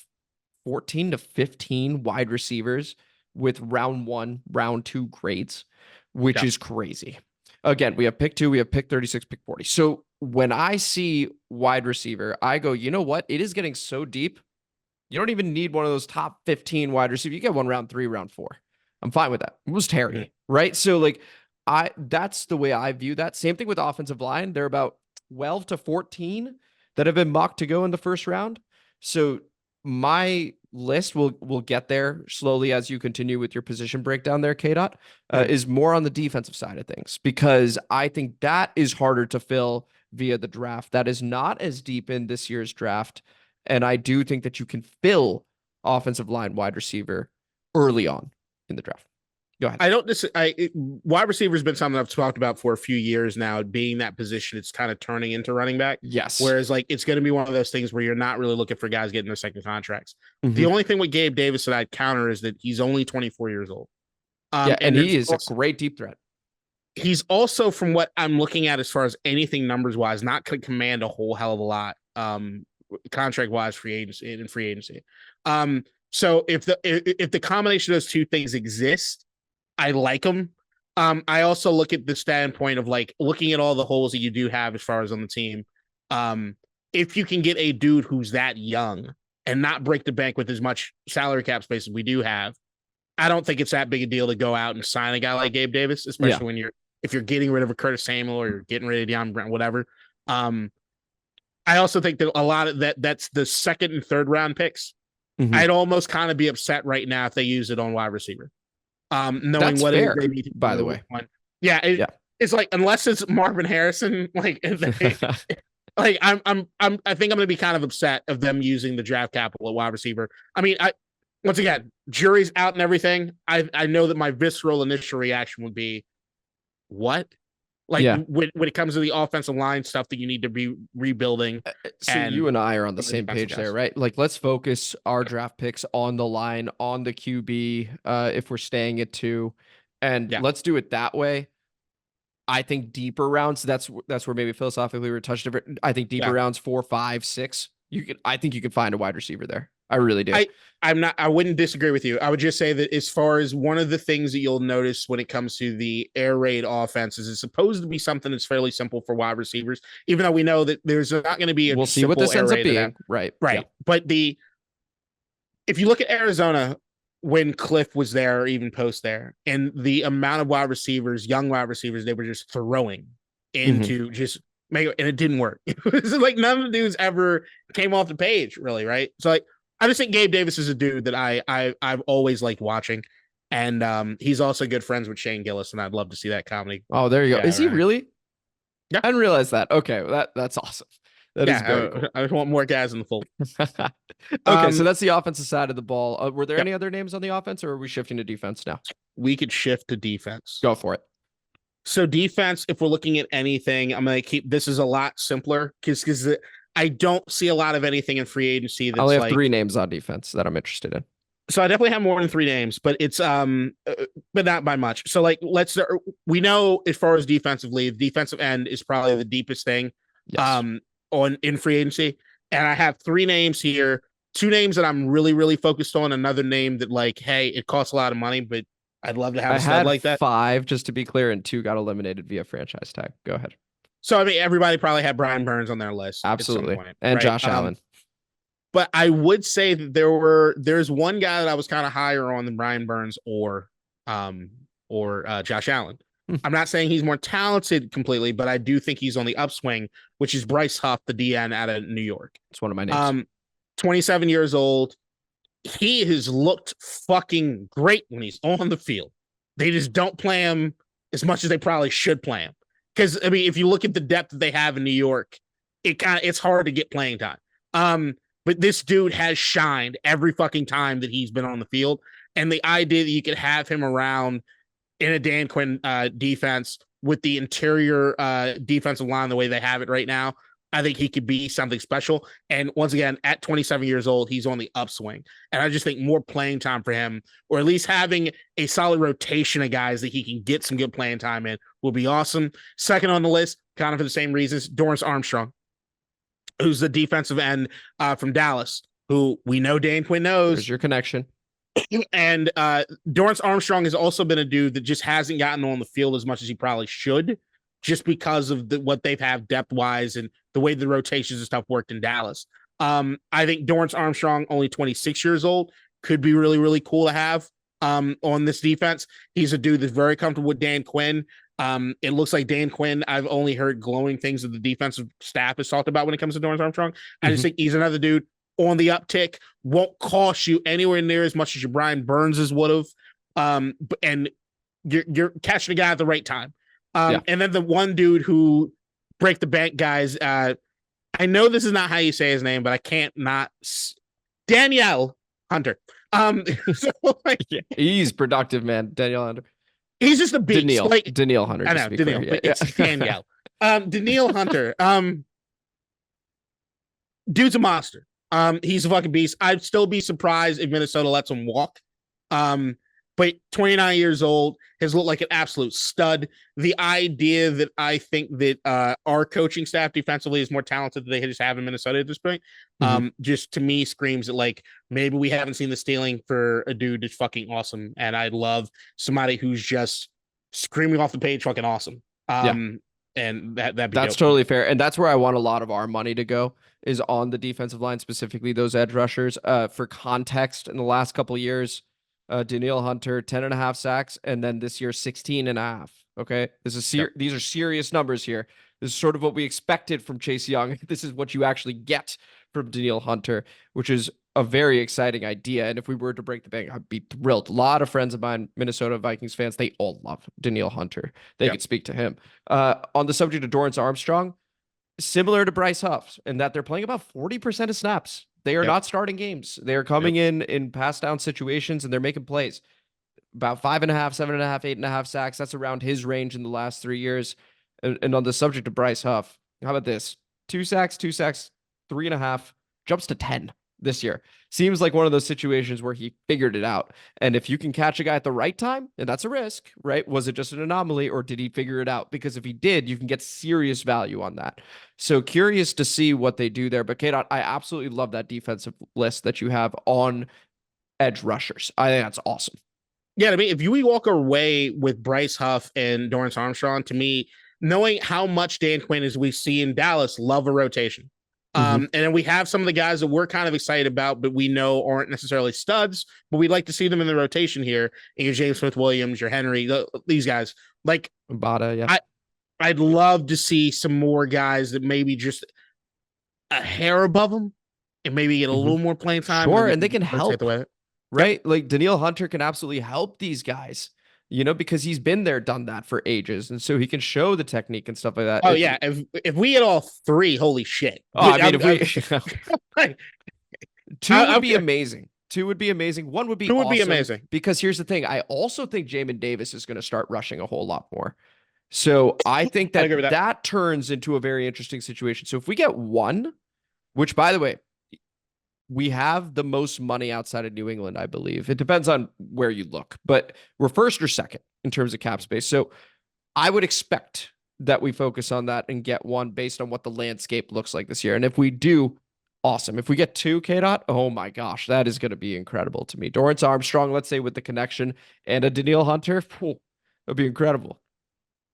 14 to 15 wide receivers with round 1, round 2 grades, which is crazy. Again, we have pick 2, we have pick 36, pick 40. So when I see wide receiver, I go, you know what? It is getting so deep. You don't even need one of those top 15 wide receivers. You get one round 3, round 4. I'm fine with that. It was Terry, right? So like that's the way I view that. Same thing with offensive line. They're about 12 to 14 that have been mocked to go in the first round. So my list will get there slowly as you continue with your position breakdown there, KDot, is more on the defensive side of things, because I think that is harder to fill via the draft. That is not as deep in this year's draft. And I do think that you can fill offensive line wide receiver early on in the draft. Go ahead. Wide receiver has been something I've talked about for a few years now. Being that position, it's kind of turning into running back. Yes. Whereas like it's going to be one of those things where you're not really looking for guys getting their second contracts. The only thing with Gabe Davis that I'd counter is that he's only 24 years old. And he is also a great deep threat. He's also, from what I'm looking at as far as anything numbers wise, not going to command a whole hell of a lot contract wise free agency. So if the combination of those two things exist, I like them. I also look at the standpoint of like looking at all the holes that you do have as far as on the team. If you can get a dude who's that young and not break the bank with as much salary cap space as we do have, I don't think it's that big a deal to go out and sign a guy like Gabe Davis, especially when if you're getting rid of a Curtis Samuel or you're getting rid of De'Ami Brown, whatever. I also think that a lot of that's the second and third round picks. I'd almost kind of be upset right now if they use it on wide receiver. Knowing that's what fair, they need to by the way. It's like, unless it's Marvin Harrison, like like I think I'm going to be kind of upset of them using the draft capital at wide receiver. I mean, once again, jury's out and everything. I know that my visceral initial reaction would be, what? Like when it comes to the offensive line stuff that you need to be rebuilding. So you and I are on the same page there, right? Like, let's focus our draft picks on the line, on the QB, if we're staying at 2, and let's do it that way. I think deeper rounds, that's where maybe philosophically we're touched different. I think deeper rounds 4, 5, 6. I think you can find a wide receiver there. I really do. I wouldn't disagree with you. I would just say that as far as one of the things that you'll notice when it comes to the air raid offenses, it's supposed to be something that's fairly simple for wide receivers, even though we know that there's not going to be we'll see what this ends up being. Right. Yeah. But if you look at Arizona, when Kliff was there or even post there, and the amount of wide receivers, young wide receivers, they were just throwing into just make it, and it didn't work. It was like none of the dudes ever came off the page, really, right? So like, I just think Gabe Davis is a dude that I've always liked watching. And he's also good friends with Shane Gillis, and I'd love to see that comedy. Oh, there you go. Is he really? Yeah. I didn't realize that. Okay, that's awesome. That is very cool. I want more guys in the fold. Okay, so that's the offensive side of the ball. Were there Yep. any other names on the offense, or are we shifting to defense now? We could shift to defense. Go for it. So defense, if we're looking at anything, I'm going to keep this is a lot simpler because I don't see a lot of anything in free agency. That's I only have 3 names on defense that I'm interested in. So I definitely have more than 3 names, but it's but not by much. So like we know as far as defensively, the defensive end is probably the deepest thing in free agency. And I have 3 names here, 2 names that I'm really, really focused on, another name that like, hey, it costs a lot of money, but I'd love to have a stud like that. 5, just to be clear, and 2 got eliminated via franchise tag. Go ahead. So I mean, everybody probably had Brian Burns on their list. Absolutely. At some point, and right? Josh Allen. But I would say that there's one guy that I was kind of higher on than Brian Burns or Josh Allen. I'm not saying he's more talented completely, but I do think he's on the upswing, which is Bryce Huff, the DN out of New York. It's one of my names. 27 years old. He has looked fucking great when he's on the field. They just don't play him as much as they probably should play him. Because I mean, if you look at the depth that they have in New York, it's hard to get playing time. But this dude has shined every fucking time that he's been on the field. And the idea that you could have him around in a Dan Quinn defense with the interior defensive line the way they have it right now, I think he could be something special. And once again, at 27 years old, he's on the upswing. And I just think more playing time for him, or at least having a solid rotation of guys that he can get some good playing time in, will be awesome. Second on the list, kind of for the same reasons, Dorance Armstrong, who's the defensive end from Dallas, who we know Dan Quinn knows. There's your connection. And Dorance Armstrong has also been a dude that just hasn't gotten on the field as much as he probably should, just because of what they've had depth-wise and the way the rotations and stuff worked in Dallas. I think Dorance Armstrong, only 26 years old, could be really, really cool to have on this defense. He's a dude that's very comfortable with Dan Quinn. It looks like Dan Quinn, I've only heard glowing things that the defensive staff has talked about when it comes to Dorance Armstrong. I just think he's another dude on the uptick, won't cost you anywhere near as much as your Brian Burns's would have. And you're catching a guy at the right time. And then the one dude who break the bank guys, I know this is not how you say his name, but I can't not Danielle Hunter. So He's productive, man. Danielle Hunter. He's just a beast. Danielle Hunter. I know, Danielle, but it's Danielle. Danielle Hunter. Dude's a monster. He's a fucking beast. I'd still be surprised if Minnesota lets him walk. But 29 years old, has looked like an absolute stud. The idea that I think that our coaching staff defensively is more talented than they just have in Minnesota at this point, just to me screams that like maybe we haven't seen the stealing for a dude that's fucking awesome. And I'd love somebody who's just screaming off the page fucking awesome. And that's dope. Totally fair. And that's where I want a lot of our money to go, is on the defensive line, specifically those edge rushers. For context, in the last couple of years, Danielle Hunter, 10.5 sacks, and then this year, 16.5. Okay. These are serious numbers here. This is sort of what we expected from Chase Young. This is what you actually get from Danielle Hunter, which is a very exciting idea. And if we were to break the bank, I'd be thrilled. A lot of friends of mine, Minnesota Vikings fans, they all love Danielle Hunter. They could speak to him. On the subject of Dorance Armstrong, similar to Bryce Huff, in that they're playing about 40% of snaps. They are not starting games. They are coming in pass down situations, and they're making plays. About 5.5, 7.5, 8.5 sacks. That's around his range in the last 3 years. And on the subject of Bryce Huff, how about this? 2 sacks, 3.5, jumps to 10 this year. Seems like one of those situations where he figured it out. And if you can catch a guy at the right time, and that's a risk, right? Was it just an anomaly, or did he figure it out? Because if he did, you can get serious value on that. So curious to see what they do there. But KDot, I absolutely love that defensive list that you have on edge rushers. I think that's awesome. Yeah, I mean, if you walk away with Bryce Huff and Dorance Armstrong, to me, knowing how much Dan Quinn, as we see in Dallas, love a rotation. And then we have some of the guys that we're kind of excited about, but we know aren't necessarily studs, but we'd like to see them in the rotation here. And your James Smith-Williams, your Henry, these guys. Like Bada, I'd love to see some more guys that maybe just a hair above them and maybe get a little more playing time. Sure, and they can help. right? Like Danielle Hunter can absolutely help these guys, because he's been there, done that for ages. And so he can show the technique and stuff like that. Oh, yeah. If we get all three, holy shit. Oh, I mean, two would be amazing. Two would be amazing. One would be Two would be awesome, amazing. because here's the thing. I also think Jamin Davis is going to start rushing a whole lot more. So I think I agree with that turns into a very interesting situation. So if we get one, which, by the way, we have the most money outside of New England, I believe. It depends on where you look, but we're first or second in terms of cap space. So I would expect that we focus on that and get one based on what the landscape looks like this year. And if we do, awesome. If we get two, KDot, oh my gosh, that is going to be incredible to me. Dorance Armstrong, let's say, with the connection, and a Danielle Hunter, it'd be incredible.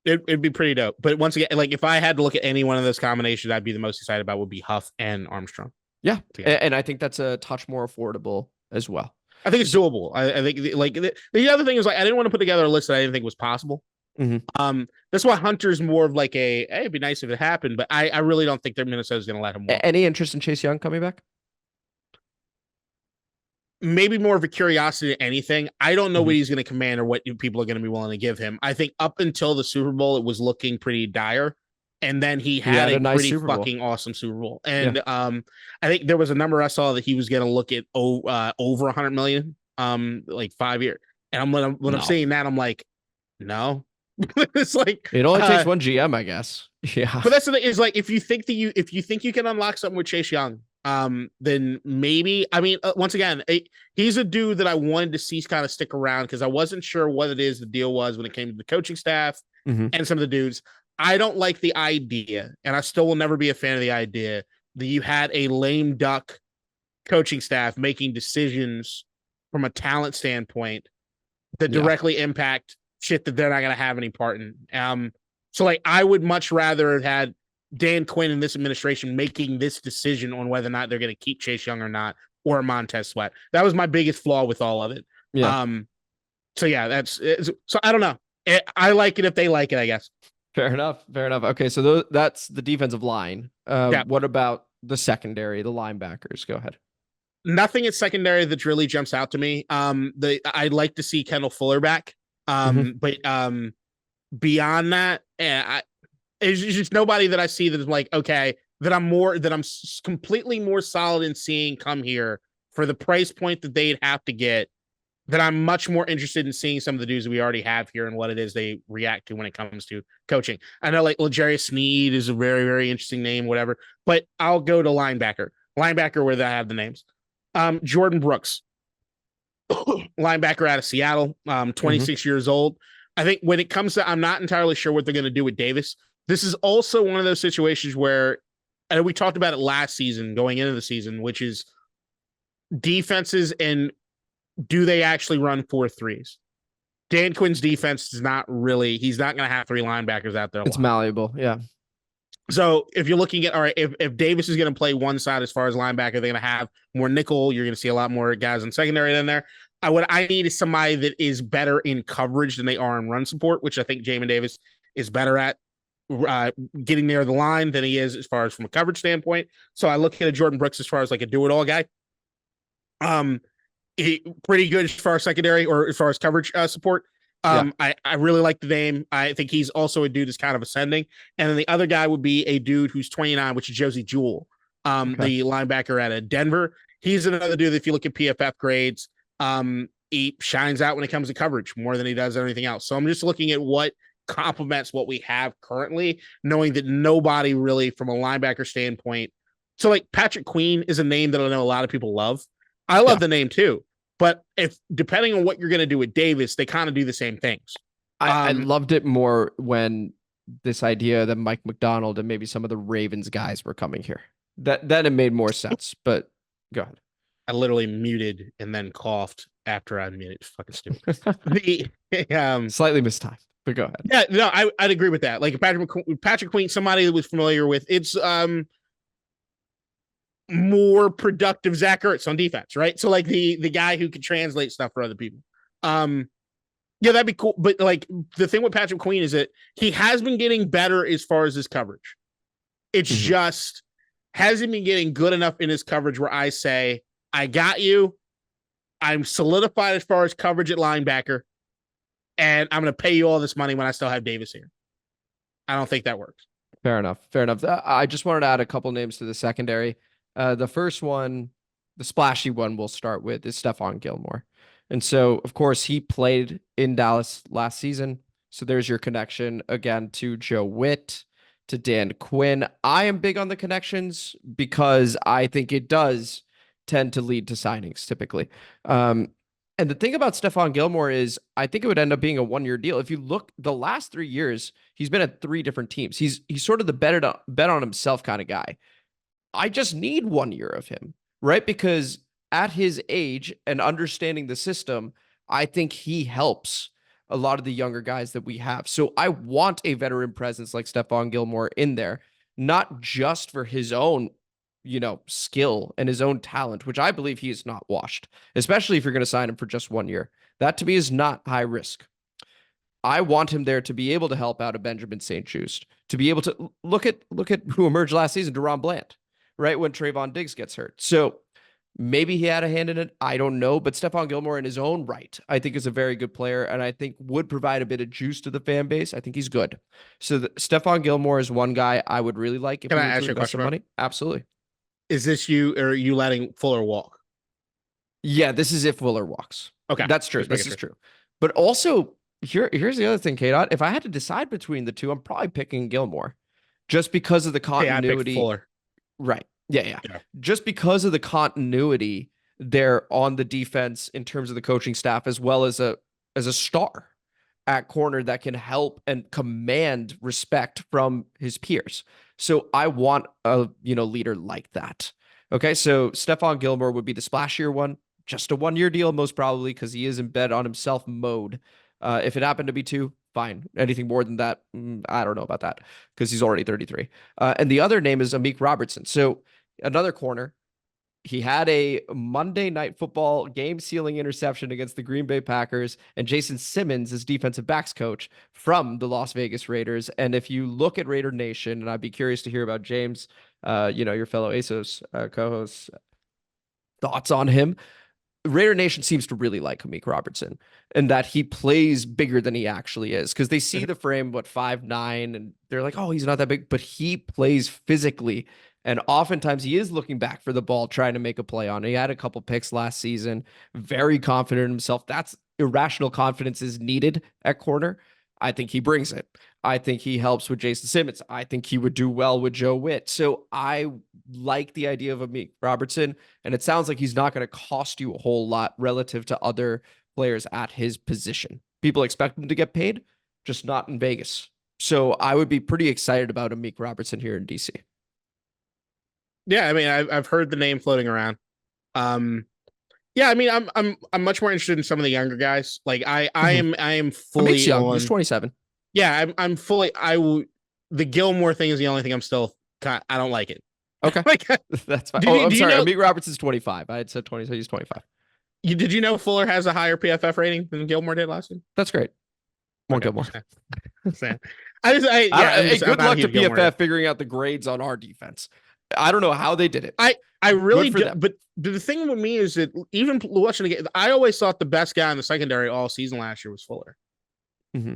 It'd be pretty dope. But once again, like if I had to look at any one of those combinations, I'd be the most excited about would be Huff and Armstrong. Yeah. And I think that's a touch more affordable as well. I think it's doable. I think like the other thing is, like, I didn't want to put together a list that I didn't think was possible. Mm-hmm. That's why Hunter's more of like hey, it'd be nice if it happened, but I really don't think that Minnesota's going to let him walk. Any interest in Chase Young coming back? Maybe more of a curiosity than anything. I don't know Mm-hmm. what he's going to command or what people are going to be willing to give him. I think up until the Super Bowl, it was looking pretty dire. And then he had a nice pretty fucking awesome Super Bowl. And I think there was a number I saw that he was going to look at over 100 million, like 5 years. And when I'm seeing that, I'm like, no. It's like it only takes one GM, I guess. Yeah. But that's the thing, is like, if you think you can unlock something with Chase Young, then maybe. I mean, once again, he's a dude that I wanted to see kind of stick around, because I wasn't sure what it is the deal was when it came to the coaching staff and some of the dudes. I don't like the idea, and I still will never be a fan of the idea that you had a lame duck coaching staff making decisions from a talent standpoint that directly impact shit that they're not going to have any part in. So like, I would much rather have had Dan Quinn and this administration making this decision on whether or not they're going to keep Chase Young or not, or Montez Sweat. That was my biggest flaw with all of it. Yeah. So yeah, so I don't know. I like it if they like it, I guess. Fair enough. Okay, so that's the defensive line. What about the secondary, the linebackers? Go ahead. Nothing at secondary that really jumps out to me. I'd like to see Kendall Fuller back. But beyond that, it's just nobody that I see that is like, okay, that I'm completely more solid in seeing come here for the price point that they'd have to get, that I'm much more interested in seeing some of the dudes that we already have here and what it is they react to when it comes to coaching. I know like L'Jarius Sneed is a very, very interesting name, whatever, but I'll go to linebacker where they have the names. Jordan Brooks, linebacker out of Seattle, 26 years old. I think when it comes to, I'm not entirely sure what they're going to do with Davis. This is also one of those situations where, and we talked about it last season going into the season, which is defenses and do they actually run 4-3s? Dan Quinn's defense is not really, he's not going to have three linebackers out there. It's malleable. Yeah. So if you're looking at, all right, if Davis is going to play one side as far as linebacker, they're going to have more nickel. You're going to see a lot more guys in secondary than there. What I need is somebody that is better in coverage than they are in run support, which I think Jamin Davis is better at getting near the line than he is as far as from a coverage standpoint. So I look at a Jordan Brooks as far as like a do-it-all guy. Pretty good as far as secondary or as far as coverage support. I really like the name. I think he's also a dude that's kind of ascending. And then the other guy would be a dude who's 29, which is Josie Jewell, the linebacker out of Denver. He's another dude that if you look at PFF grades, he shines out when it comes to coverage more than he does anything else. So I'm just looking at what complements what we have currently, knowing that nobody really from a linebacker standpoint. So like Patrick Queen is a name that I know a lot of people love. I love the name too. But if depending on what you're going to do with Davis, they kind of do the same things. I loved it more when this idea that Mike McDonald and maybe some of the Ravens guys were coming here. That it made more sense. But go ahead. I literally muted and then coughed after I muted. It's fucking stupid. Slightly mistimed, but go ahead. Yeah, no, I'd agree with that. Like Patrick Queen, somebody that was familiar with. It's more productive Zach Ertz on defense, right? So like the guy who can translate stuff for other people. Yeah, that'd be cool. But like the thing with Patrick Queen is that he has been getting better as far as his coverage. It's just hasn't been getting good enough in his coverage where I say, I got you. I'm solidified as far as coverage at linebacker, and I'm going to pay you all this money when I still have Davis here. I don't think that works. Fair enough. Fair enough. I just wanted to add a couple names to the secondary. The first one, the splashy one we'll start with, is Stephon Gilmore. And so, of course, he played in Dallas last season. So there's your connection again to Joe Witt, to Dan Quinn. I am big on the connections because I think it does tend to lead to signings typically. And the thing about Stephon Gilmore is I think it would end up being a 1-year deal. If you look the last 3 years, he's been at 3 different teams. He's sort of the bet on himself kind of guy. I just need 1 year of him, right? Because at his age and understanding the system, I think he helps a lot of the younger guys that we have. So I want a veteran presence like Stephon Gilmore in there, not just for his own skill and his own talent, which I believe he is not washed, especially if you're going to sign him for just 1 year. That to me is not high risk. I want him there to be able to help out a Benjamin St-Juste, to be able to look at who emerged last season, Deron Bland, right? When Trayvon Diggs gets hurt. So maybe he had a hand in it. I don't know, but Stephon Gilmore in his own right, I think is a very good player. And I think would provide a bit of juice to the fan base. I think he's good. So Stephon Gilmore is one guy I would really like. If Can I ask you a question? Money. Absolutely. Is this you, or are you letting Fuller walk? Yeah, this is if Fuller walks. Okay. That's true. This is true. But also, here's the other thing, KDot. If I had to decide between the two, I'm probably picking Gilmore. Just because of the continuity. Hey, I picked Fuller. Right. Yeah. Just because of the continuity there on the defense in terms of the coaching staff, as well as a star at corner that can help and command respect from his peers. So I want a leader like that. Okay, so Stephon Gilmore would be the splashier one, just a 1-year deal most probably because he is in bet on himself mode. If it happened to be 2, fine. Anything more than that, I don't know about that because he's already 33. And the other name is Amik Robertson. So another corner. He had a Monday Night Football game-sealing interception against the Green Bay Packers, and Jason Simmons is defensive backs coach from the Las Vegas Raiders. And if you look at Raider Nation, and I'd be curious to hear about James, your fellow ASOS co-host, thoughts on him. Raider Nation seems to really like Amik Robertson and that he plays bigger than he actually is because they see the frame, 5'9", and they're like, oh, he's not that big, but he plays physically. And oftentimes he is looking back for the ball, trying to make a play on it. He had a couple picks last season, very confident in himself. That's irrational confidence is needed at corner. I think he brings it. I think he helps with Jason Simmons. I think he would do well with Joe Witt. So I like the idea of Amik Robertson, and it sounds like he's not going to cost you a whole lot relative to other players at his position. People expect him to get paid, just not in Vegas. So I would be pretty excited about Amik Robertson here in DC. Yeah, I mean, I've heard the name floating around. Yeah, I mean, I'm much more interested in some of the younger guys. Like I am fully young. He's 27. Yeah, I'm fully. The Gilmore thing is the only thing I'm still. I don't like it. Okay, like, that's fine. I'm sorry. Amik Robertson's 25. I had said 20, so he's 25. Did you know Fuller has a higher PFF rating than Gilmore did last year? That's great. More Gilmore. Good luck to PFF figuring out the grades on our defense. I don't know how they did it. I really do, but the thing with me is that even watching the game, I always thought the best guy in the secondary all season last year was Fuller. Mm-hmm.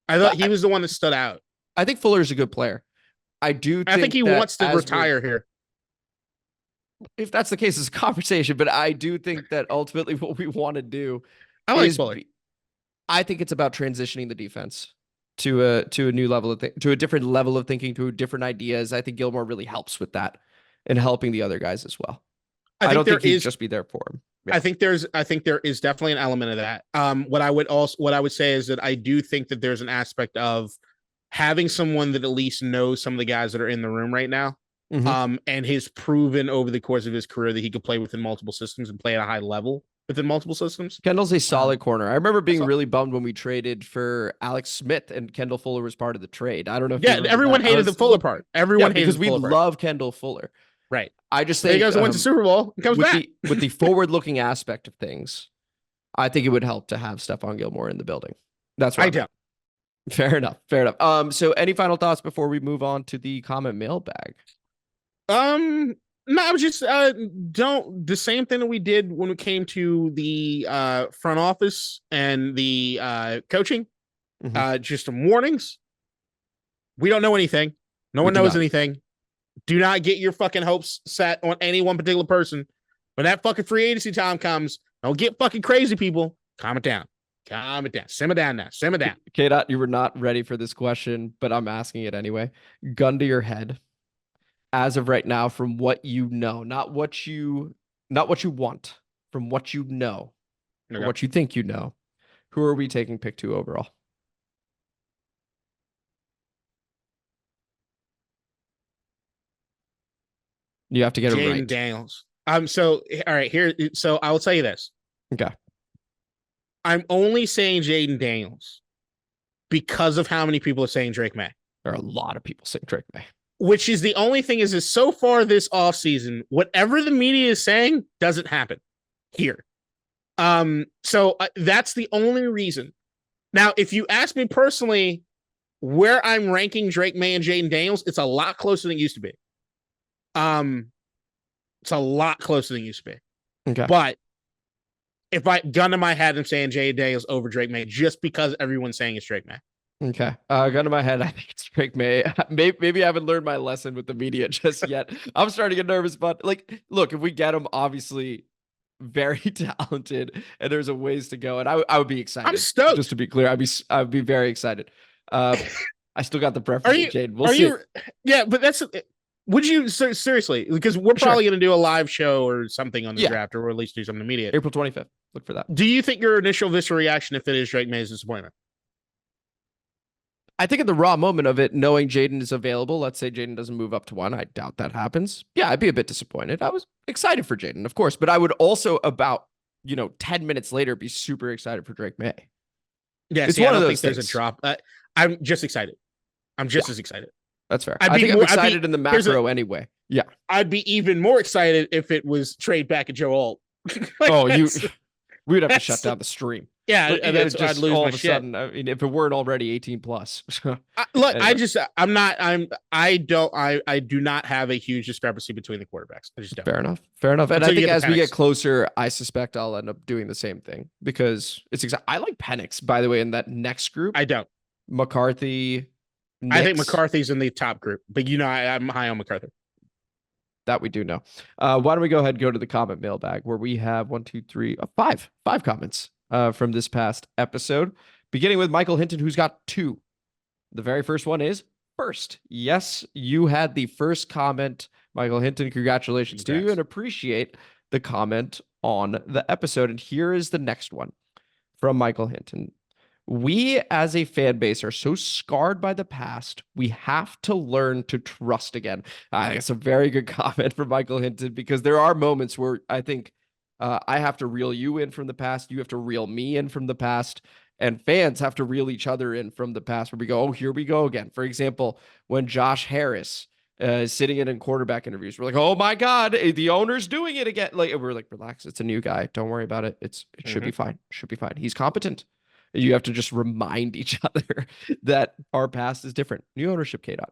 I thought he was the one that stood out. I think Fuller's a good player. I think he wants to retire here. If that's the case, it's a conversation, but I do think that ultimately what we want to do Fuller. I think it's about transitioning the defense to a new level to a different level of thinking, to different ideas. I think Gilmore really helps with that and helping the other guys as well. I don't think he'd just be there for him. Yeah. I think there is definitely an element of that. What I would say is that I do think that there's an aspect of having someone that at least knows some of the guys that are in the room right now. Mm-hmm. And has proven over the course of his career that he could play within multiple systems and play at a high level within multiple systems. Kendall's a solid corner. I remember being really bummed when we traded for Alex Smith and Kendall Fuller was part of the trade. I don't know if everyone hated the Fuller part. Everyone hated because we love Kendall Fuller. Right. I just think he goes and wins the Super Bowl. Comes back. With the forward-looking aspect of things, I think it would help to have Stephon Gilmore in the building. That's right. I don't. Fair enough. So any final thoughts before we move on to the comment mailbag? No, I was just don't the same thing that we did when it came to the front office and the coaching. Just some warnings. We don't know anything. No one knows anything. Do not get your fucking hopes set on any one particular person. When that fucking free agency time comes, don't get fucking crazy, people. Calm it down. Calm it down. Simmer down now. Simmer down. KDot, you were not ready for this question, but I'm asking it anyway. Gun to your head. As of right now, from what you know, not what you want, from what you know, or what you think you know, who are we taking pick 2 overall? You have to get it right. Jaden Daniels. So all right, here. So I will tell you this. Okay. I'm only saying Jaden Daniels because of how many people are saying Drake May. There are a lot of people saying Drake May. Which is the only thing is so far this offseason, whatever the media is saying doesn't happen here. So that's the only reason. Now, if you ask me personally where I'm ranking Drake May and Jaden Daniels, it's a lot closer than it used to be. It's a lot closer than it used to be. Okay. But if I gun to my head, I'm saying Jaden Daniels over Drake May just because everyone's saying it's Drake May. Okay. Gun to my head, I think it's Drake May. Maybe I haven't learned my lesson with the media just yet. I'm starting to get nervous, but look, if we get him, obviously very talented, and there's a ways to go, and I would be excited. I'm stoked. Just to be clear, I'd be very excited. I still got the preference for Jaden. We'll see. Yeah, but that's. Would you seriously? Because we're probably going to do a live show or something on the draft, or at least do something immediate. April 25th. Look for that. Do you think your initial visceral reaction if it is Drake May's disappointment? I think in the raw moment of it, knowing Jaden is available, let's say Jaden doesn't move up to 1. I doubt that happens. Yeah, I'd be a bit disappointed. I was excited for Jaden, of course, but I would also about 10 minutes later be super excited for Drake May. Yeah, it's one of those things. There's a drop. I'm just excited. I'm just as excited. That's fair. I think I'm excited in the macro anyway. Yeah. I'd be even more excited if it was trade back at Joe Alt. We would have to shut down the stream. Yeah, that's just I'd lose all of a sudden. I mean, if it weren't already 18 plus. Look, anyway. I do not have a huge discrepancy between the quarterbacks. I just don't. Fair enough. And I think as we get closer, I suspect I'll end up doing the same thing because it's I like Penix, by the way, in that next group. I don't. McCarthy. Nix. I think McCarthy's in the top group, but I'm high on McCarthy. That we do know. Why don't we go ahead and go to the comment mailbag where we have 5 comments from this past episode, beginning with Michael Hinton, who's got 2. The very first one is first. Yes, you had the first comment, Michael Hinton. Congratulations to you and appreciate the comment on the episode. And here is the next one from Michael Hinton. We as a fan base are so scarred by the past, we have to learn to trust again. I think it's a very good comment from Michael Hinton because there are moments where I think I have to reel you in from the past. You have to reel me in from the past. And fans have to reel each other in from the past where we go, oh, here we go again. For example, when Josh Harris is sitting in quarterback interviews, we're like, oh my God, the owner's doing it again. We're like, relax. It's a new guy. Don't worry about it. It should be fine. Should be fine. He's competent. You have to just remind each other that our past is different. New ownership, KDot.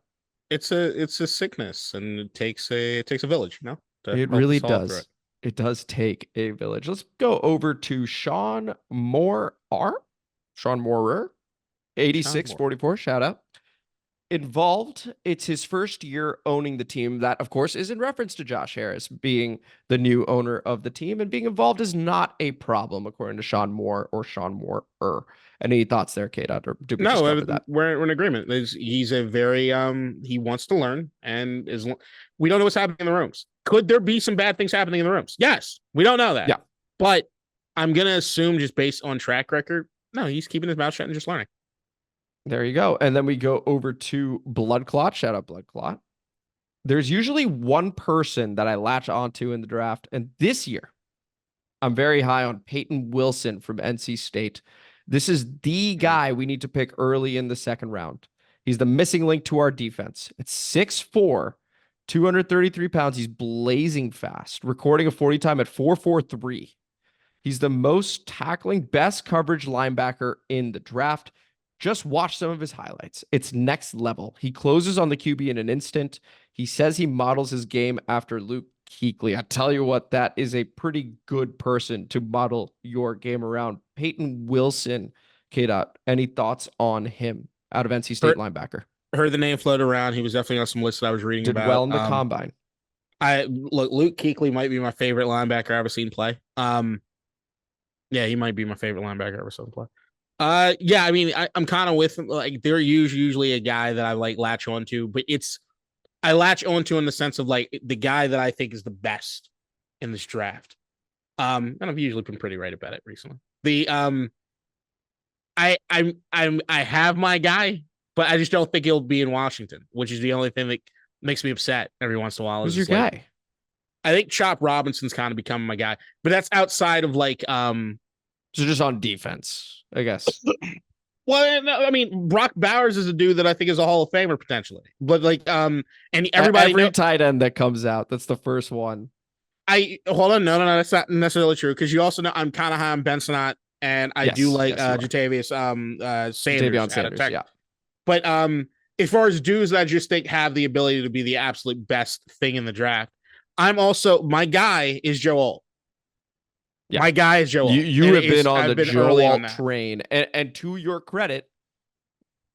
It's a sickness, and it takes a village, It really does. It does take a village. Let's go over to Sean Moorer, 8644. Shout out. Involved. It's his first year owning the team. That, of course, is in reference to Josh Harris being the new owner of the team, and being involved is not a problem, according to Sean Moore or Sean Moorer. Any thoughts there, KDot? Or did we just cover that? We're in agreement. He's a very he wants to learn, and we don't know what's happening in the rooms. Could there be some bad things happening in the rooms? Yes, we don't know that. Yeah, but I'm gonna assume just based on track record, no, he's keeping his mouth shut and just learning. There you go. And then we go over to Blood Clot. Shout out Blood Clot. There's usually one person that I latch onto in the draft. And this year, I'm very high on Peyton Wilson from NC State. This is the guy we need to pick early in the second round. He's the missing link to our defense. It's 6'4", 233 pounds. He's blazing fast, recording a 40 time at 4.43. He's the most tackling, best coverage linebacker in the draft. Just watch some of his highlights. It's next level. He closes on the QB in an instant. He says he models his game after Luke Kuechly. I tell you what, that is a pretty good person to model your game around. Peyton Wilson, KDot, any thoughts on him out of NC State linebacker? Heard the name float around. He was definitely on some lists that I was reading Did about. well in the combine. Luke Kuechly might be my favorite linebacker I've ever seen play. Yeah, he might be my favorite linebacker I've ever seen play. Yeah, I mean, I'm kind of with like they're usually a guy that I like latch onto, but I latch onto in the sense of like the guy that I think is the best in this draft. And I've usually been pretty right about it recently. I have my guy, but I just don't think he'll be in Washington, which is the only thing that makes me upset every once in a while. Who's your guy? I think Chop Robinson's kind of becoming my guy, but that's outside of like So just on defense, I guess. Well, no, I mean, Brock Bowers is a dude that I think is a Hall of Famer potentially, but like, and every tight end that comes out, that's the first one. Hold on, no, that's not necessarily true because you also know I'm kind of high on Bensonot, and I do like Jatavius Sanders, yeah. But as far as dudes that I just think have the ability to be the absolute best thing in the draft, my guy is Joe Alt. Yeah. My guy is Joe Alt. You have been on the Joe Alt train. And to your credit,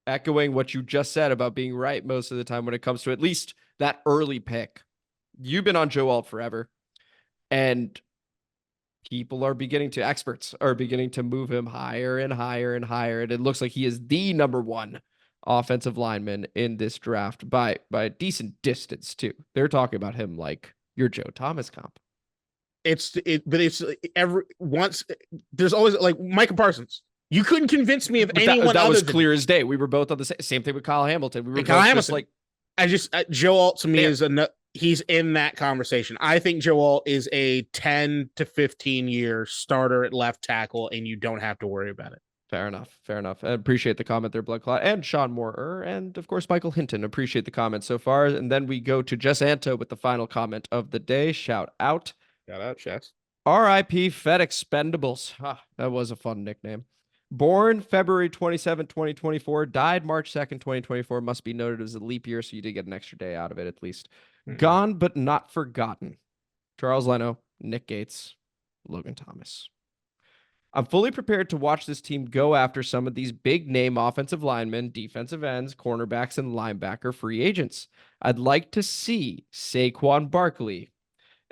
echoing what you just said about being right most of the time when it comes to at least that early pick, you've been on Joe Alt forever. And experts are beginning to move him higher and higher and higher. And it looks like he is the number one offensive lineman in this draft by a decent distance too. They're talking about him like your Joe Thomas comp. There's always like Micah Parsons. You couldn't convince me of anyone. That was clear as day. We were both on the same thing with Kyle Hamilton. We were Kyle Hamilton. Joe Alt to me is he's in that conversation. I think Joe Alt is a 10 to 15 year starter at left tackle, and you don't have to worry about it. Fair enough. I appreciate the comment there, Blood Clot, and Sean Moore, and of course Michael Hinton. Appreciate the comment so far, and then we go to Jess Anto with the final comment of the day. Shout out, Jess. R.I.P. Fed Expendables. That was a fun nickname. Born February 27, 2024, died March 2nd, 2024. Must be noted as a leap year, so you did get an extra day out of it at least. Mm-hmm. Gone but not forgotten. Charles Leno, Nick Gates, Logan Thomas. I'm fully prepared to watch this team go after some of these big name offensive linemen, defensive ends, cornerbacks, and linebacker free agents. I'd like to see Saquon Barkley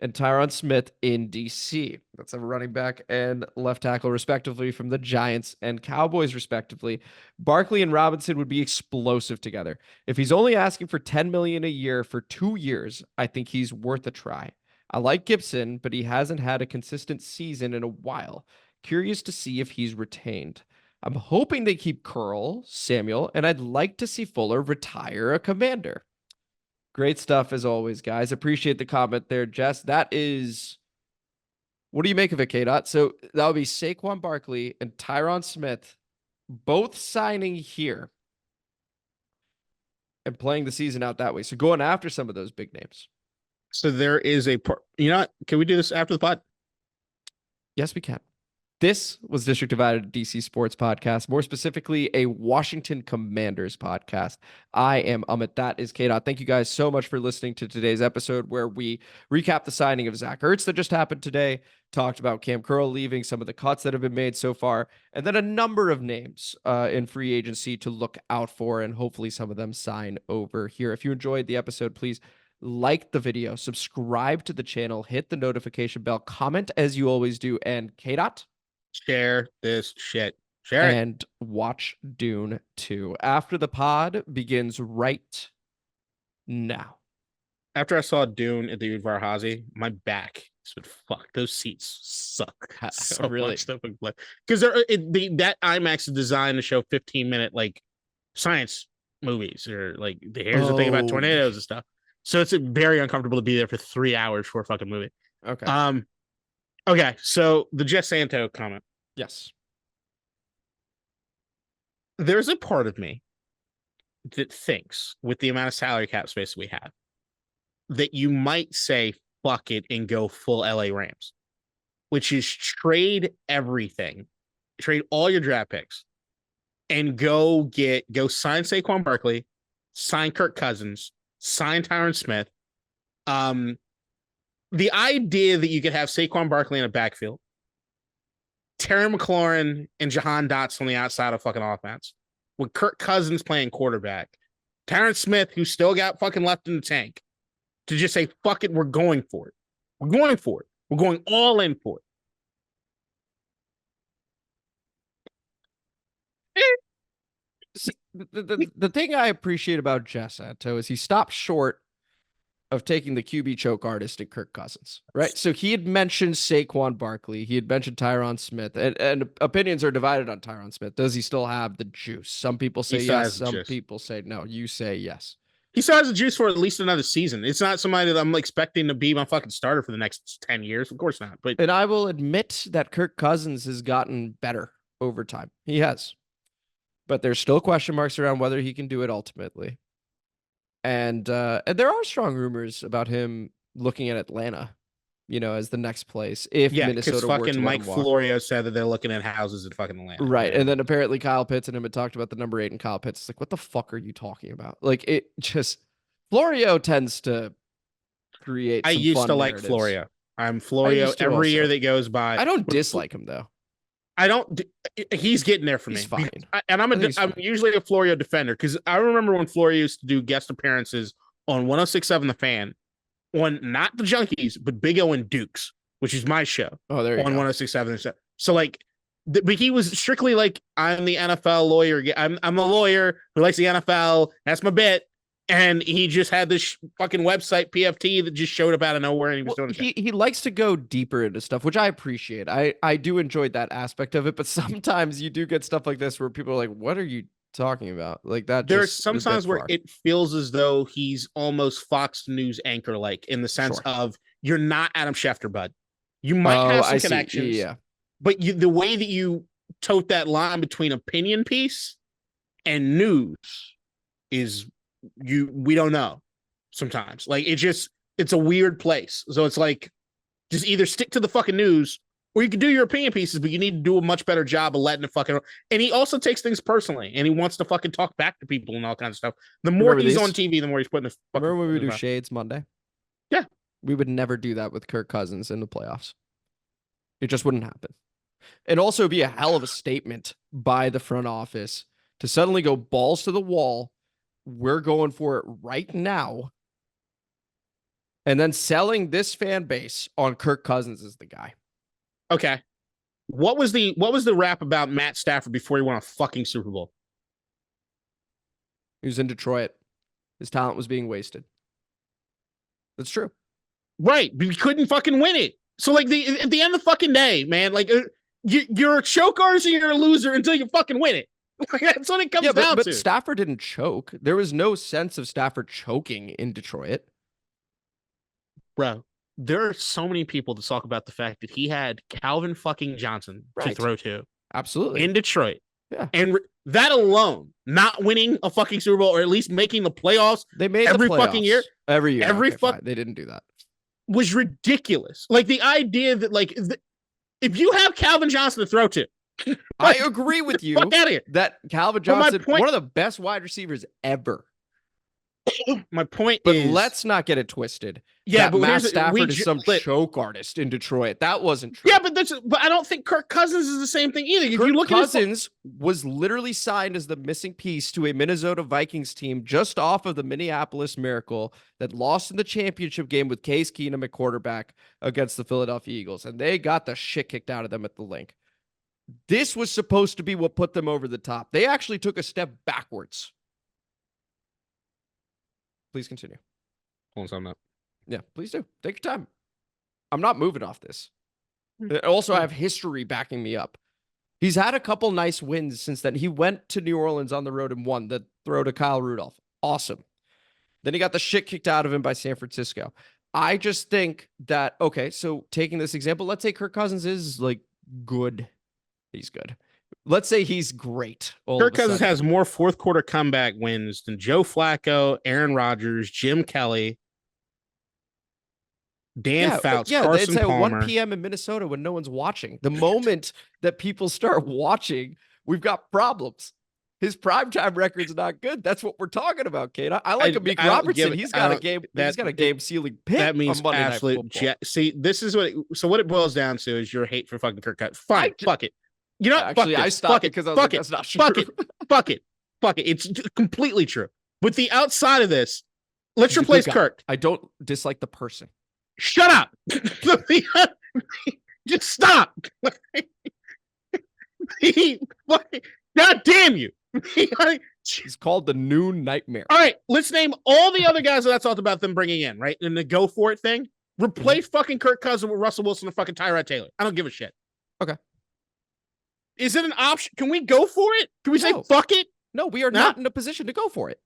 and Tyron Smith in DC. That's a running back and left tackle, respectively, from the Giants and Cowboys, respectively. Barkley and Robinson would be explosive together. If he's only asking for $10 million a year for 2 years, I think he's worth a try. I like Gibson, but he hasn't had a consistent season in a while. Curious to see if he's retained. I'm hoping they keep Curl, Samuel, and I'd like to see Fuller retire a Commander. Great stuff as always, guys. Appreciate the comment there, Jess. That is... What do you make of it, KDot? So that would be Saquon Barkley and Tyron Smith both signing here and playing the season out that way. So going after some of those big names. So there is a... You know what? Can we do this after the pod? Yes, we can. This was District Divided DC Sports Podcast, more specifically a Washington Commanders podcast. I am Amit. That is KDot. Thank you guys so much for listening to today's episode where we recap the signing of Zach Ertz that just happened today, talked about Kam Curl leaving, some of the cuts that have been made so far, and then a number of names in free agency to look out for, and hopefully some of them sign over here. If you enjoyed the episode, please like the video, subscribe to the channel, hit the notification bell, comment as you always do, and KDot, share this shit. Share it. And watch Dune 2. After the pod begins right now. After I saw Dune at the Varhazy, my back said, fuck, those seats suck so really? much. Because that IMAX is designed to show 15-minute like science movies or like here's the thing about tornadoes and stuff. So it's very uncomfortable to be there for 3 hours for a fucking movie. Okay. Okay, so the Jess Santo comment. Yes. There's a part of me that thinks, with the amount of salary cap space we have, that you might say, fuck it, and go full LA Rams, which is trade everything, trade all your draft picks, and go sign Saquon Barkley, sign Kirk Cousins, sign Tyron Smith, the idea that you could have Saquon Barkley in a backfield, Terry McLaurin and Jahan Dotson on the outside of fucking offense, with Kirk Cousins playing quarterback, Terrence Smith, who still got fucking left in the tank, to just say, fuck it, we're going for it. We're going for it. We're going all in for it. See, the thing I appreciate about Jess Santo is he stopped short of taking the QB choke artist at Kirk Cousins, right? So he had mentioned Saquon Barkley. He had mentioned Tyron Smith, and opinions are divided on Tyron Smith. Does he still have the juice? Some people say yes. Some people say no. You say yes. He still has the juice for at least another season. It's not somebody that I'm expecting to be my fucking starter for the next 10 years. Of course not. But and I will admit that Kirk Cousins has gotten better over time. He has. But there's still question marks around whether he can do it ultimately. And there are strong rumors about him looking at Atlanta, as the next place if Minnesota were to fucking Mike Florio said that they're looking at houses in fucking Atlanta. Right. And then apparently Kyle Pitts and him had talked about the number 8 and Kyle Pitts. It's like, what the fuck are you talking about? Like, it just Florio tends to create. I used to narratives. Like Florio. I'm Florio every year that goes by. I don't dislike him though. I don't. He's getting there for me. He's fine. And I'm usually a Florio defender because I remember when Florio used to do guest appearances on 106.7 The Fan on not the Junkies, but Big O and Dukes, which is my show. Oh, there you on go. 106.7. So like, but he was strictly like, I'm the NFL lawyer. I'm a lawyer who likes the NFL. That's my bit. And he just had this fucking website PFT that just showed up out of nowhere, and he was doing it. He likes to go deeper into stuff, which I appreciate. I do enjoy that aspect of it, but sometimes you do get stuff like this where people are like, "What are you talking about?" Like that. There's sometimes where it feels as though he's almost Fox News anchor like, in the sense of you're not Adam Schefter, bud. You might have some connections, but the way that you tote that line between opinion piece and news is. We don't know sometimes. Like it's a weird place. So it's like, just either stick to the fucking news or you can do your opinion pieces, but you need to do a much better job of letting it fucking. And he also takes things personally and he wants to fucking talk back to people and all kinds of stuff. The more he's on TV, the more he's putting Remember when we do Shades Monday? Yeah. We would never do that with Kirk Cousins in the playoffs. It just wouldn't happen. And also be a hell of a statement by the front office to suddenly go balls to the wall. We're going for it right now. And then selling this fan base on Kirk Cousins as the guy. Okay. What was the rap about Matt Stafford before he won a fucking Super Bowl? He was in Detroit. His talent was being wasted. That's true. Right. But he couldn't fucking win it. So like at the end of the fucking day, man, like you're a choke artist and you're a loser until you fucking win it. That's what it comes down to. But Stafford didn't choke. There was no sense of Stafford choking in Detroit. Bro, there are so many people to talk about the fact that he had Calvin fucking Johnson to throw to. Absolutely. In Detroit. Yeah. And that alone, not winning a fucking Super Bowl or at least making the playoffs. They made every the playoffs. Fucking year. Every year. Every They didn't do that. Was ridiculous. Like the idea that if you have Calvin Johnson to throw to, I agree with you that Calvin Johnson, one of the best wide receivers ever. My point but is, let's not get it twisted. Yeah, but Matt Stafford is some choke artist in Detroit. That wasn't true. Yeah, but I don't think Kirk Cousins is the same thing either. Kirk Cousins was literally signed as the missing piece to a Minnesota Vikings team just off of the Minneapolis Miracle that lost in the championship game with Case Keenum at quarterback against the Philadelphia Eagles, and they got the shit kicked out of them at the link. This was supposed to be what put them over the top. They actually took a step backwards. Please continue. Hold on up. Yeah, please do. Take your time. I'm not moving off this. Also, I have history backing me up. He's had a couple nice wins since then. He went to New Orleans on the road and won the throw to Kyle Rudolph. Awesome. Then he got the shit kicked out of him by San Francisco. I just think that, okay, so taking this example, let's say Kirk Cousins is like good. He's good. Let's say he's great. Kirk Cousins has more fourth quarter comeback wins than Joe Flacco, Aaron Rodgers, Jim Kelly, Dan Fouts, Carson it's at Palmer. 1 p.m. in Minnesota when no one's watching. The moment that people start watching, we've got problems. His primetime record's not good. That's what we're talking about, Kate. I like Amik I don't Robertson. give it- He's I got a don't- game. that- He's got a game sealing pick. That means on Monday Night absolute Football. See, this is what it boils down to is your hate for fucking Kirk Cousins. Fine, fuck it. You know, Actually, fuck I this. stopped Fuck it. because I was Fuck like, it. that's not Fuck true. it. Fuck it. Fuck it. It's completely true. But the outside of this, let's He's a replace good guy. Kirk. I don't dislike the person. Shut up. Just stop. God damn you. He's called the new nightmare. All right, let's name all the other guys that I talked about them bringing in, right? In the go for it thing. Replace fucking Kirk Cousins with Russell Wilson and fucking Tyrod Taylor. I don't give a shit. Okay. Is it an option? Can we go for it? Can we say fuck it? No, we are not in a position to go for it.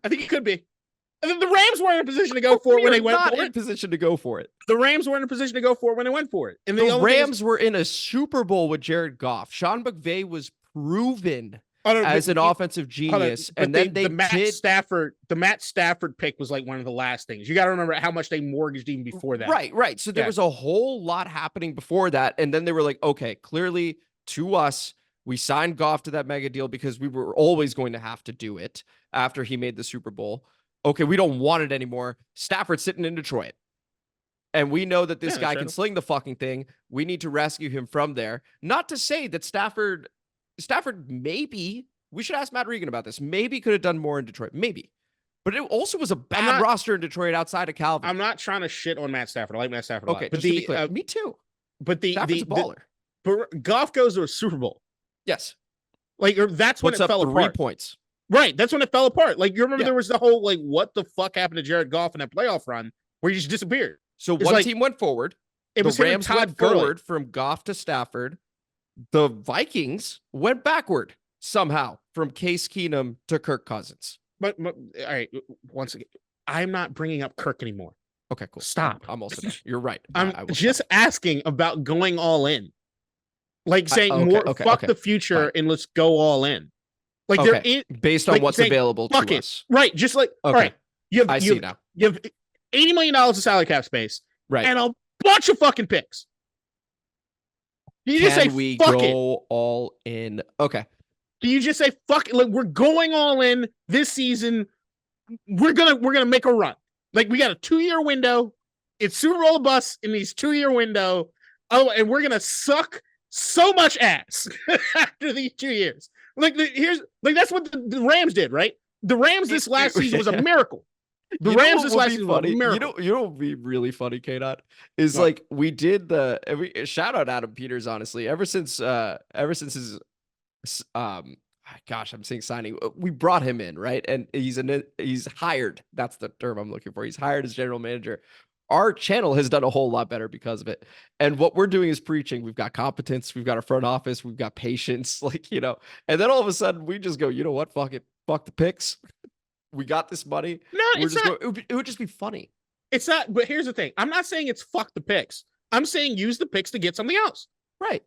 I think it could be. And then the Rams were in a position to go for it when they went for it. In position to go for it. The Rams were in a position to go for it when they went for it. And The Rams were in a Super Bowl with Jared Goff. Sean McVay was proven as an offensive genius, and then the Matt Stafford pick was like one of the last things. You got to remember how much they mortgaged even before that. Right. So there was a whole lot happening before that, and then they were like, okay, clearly to us, we signed Goff to that mega deal because we were always going to have to do it after he made the Super Bowl. Okay, we don't want it anymore. Stafford's sitting in Detroit. And we know that this guy can sling the fucking thing. We need to rescue him from there. Not to say that Stafford maybe, we should ask Matt Regan about this, maybe could have done more in Detroit. Maybe. But it also was a bad roster in Detroit outside of Calvin. I'm not trying to shit on Matt Stafford. I like Matt Stafford a lot. Okay, but just to be clear, me too. But Stafford's a baller. But Goff goes to a Super Bowl. Yes. Like, that's when Puts it up fell 3 apart. points. Right. That's when it fell apart. Like, you remember there was the whole, like, what the fuck happened to Jared Goff in that playoff run where he just disappeared? So one team went forward. It was the Rams went forward from Goff to Stafford. The Vikings went backward somehow from Case Keenum to Kirk Cousins. But all right, once again, I'm not bringing up Kirk anymore. Okay, cool. Stop. I'm also done. You're right. I'm just asking about going all in. Like saying fuck the future and let's go all in. Like there is based on what's available to us. Right. Just like all right. I see now. You have $80 million of salary cap space. Right. And a bunch of fucking picks. You just say we fuck go it. all in? Okay. Do you just say fuck it? Like we're going all in this season. We're gonna make a run. Like we got a 2-year window. It's Super Bowl or bust in these 2-year window. Oh, and we're gonna suck so much ass after these 2 years. Like that's what the Rams did, right? The Rams this last season was a miracle. The Rams this last season was a miracle. You know what would be really funny, KDot, is like we did shout out Adam Peters, honestly. Ever since his gosh, I'm saying signing. We brought him in, right? And he's hired. That's the term I'm looking for. He's hired as general manager. Our channel has done a whole lot better because of it. And what we're doing is preaching. We've got competence. We've got a front office. We've got patience. Like, and then all of a sudden we just go, you know what? Fuck it. Fuck the picks. We got this money. No, it's not. It would just be funny. It's not. But here's the thing. I'm not saying it's fuck the picks. I'm saying use the picks to get something else. Right.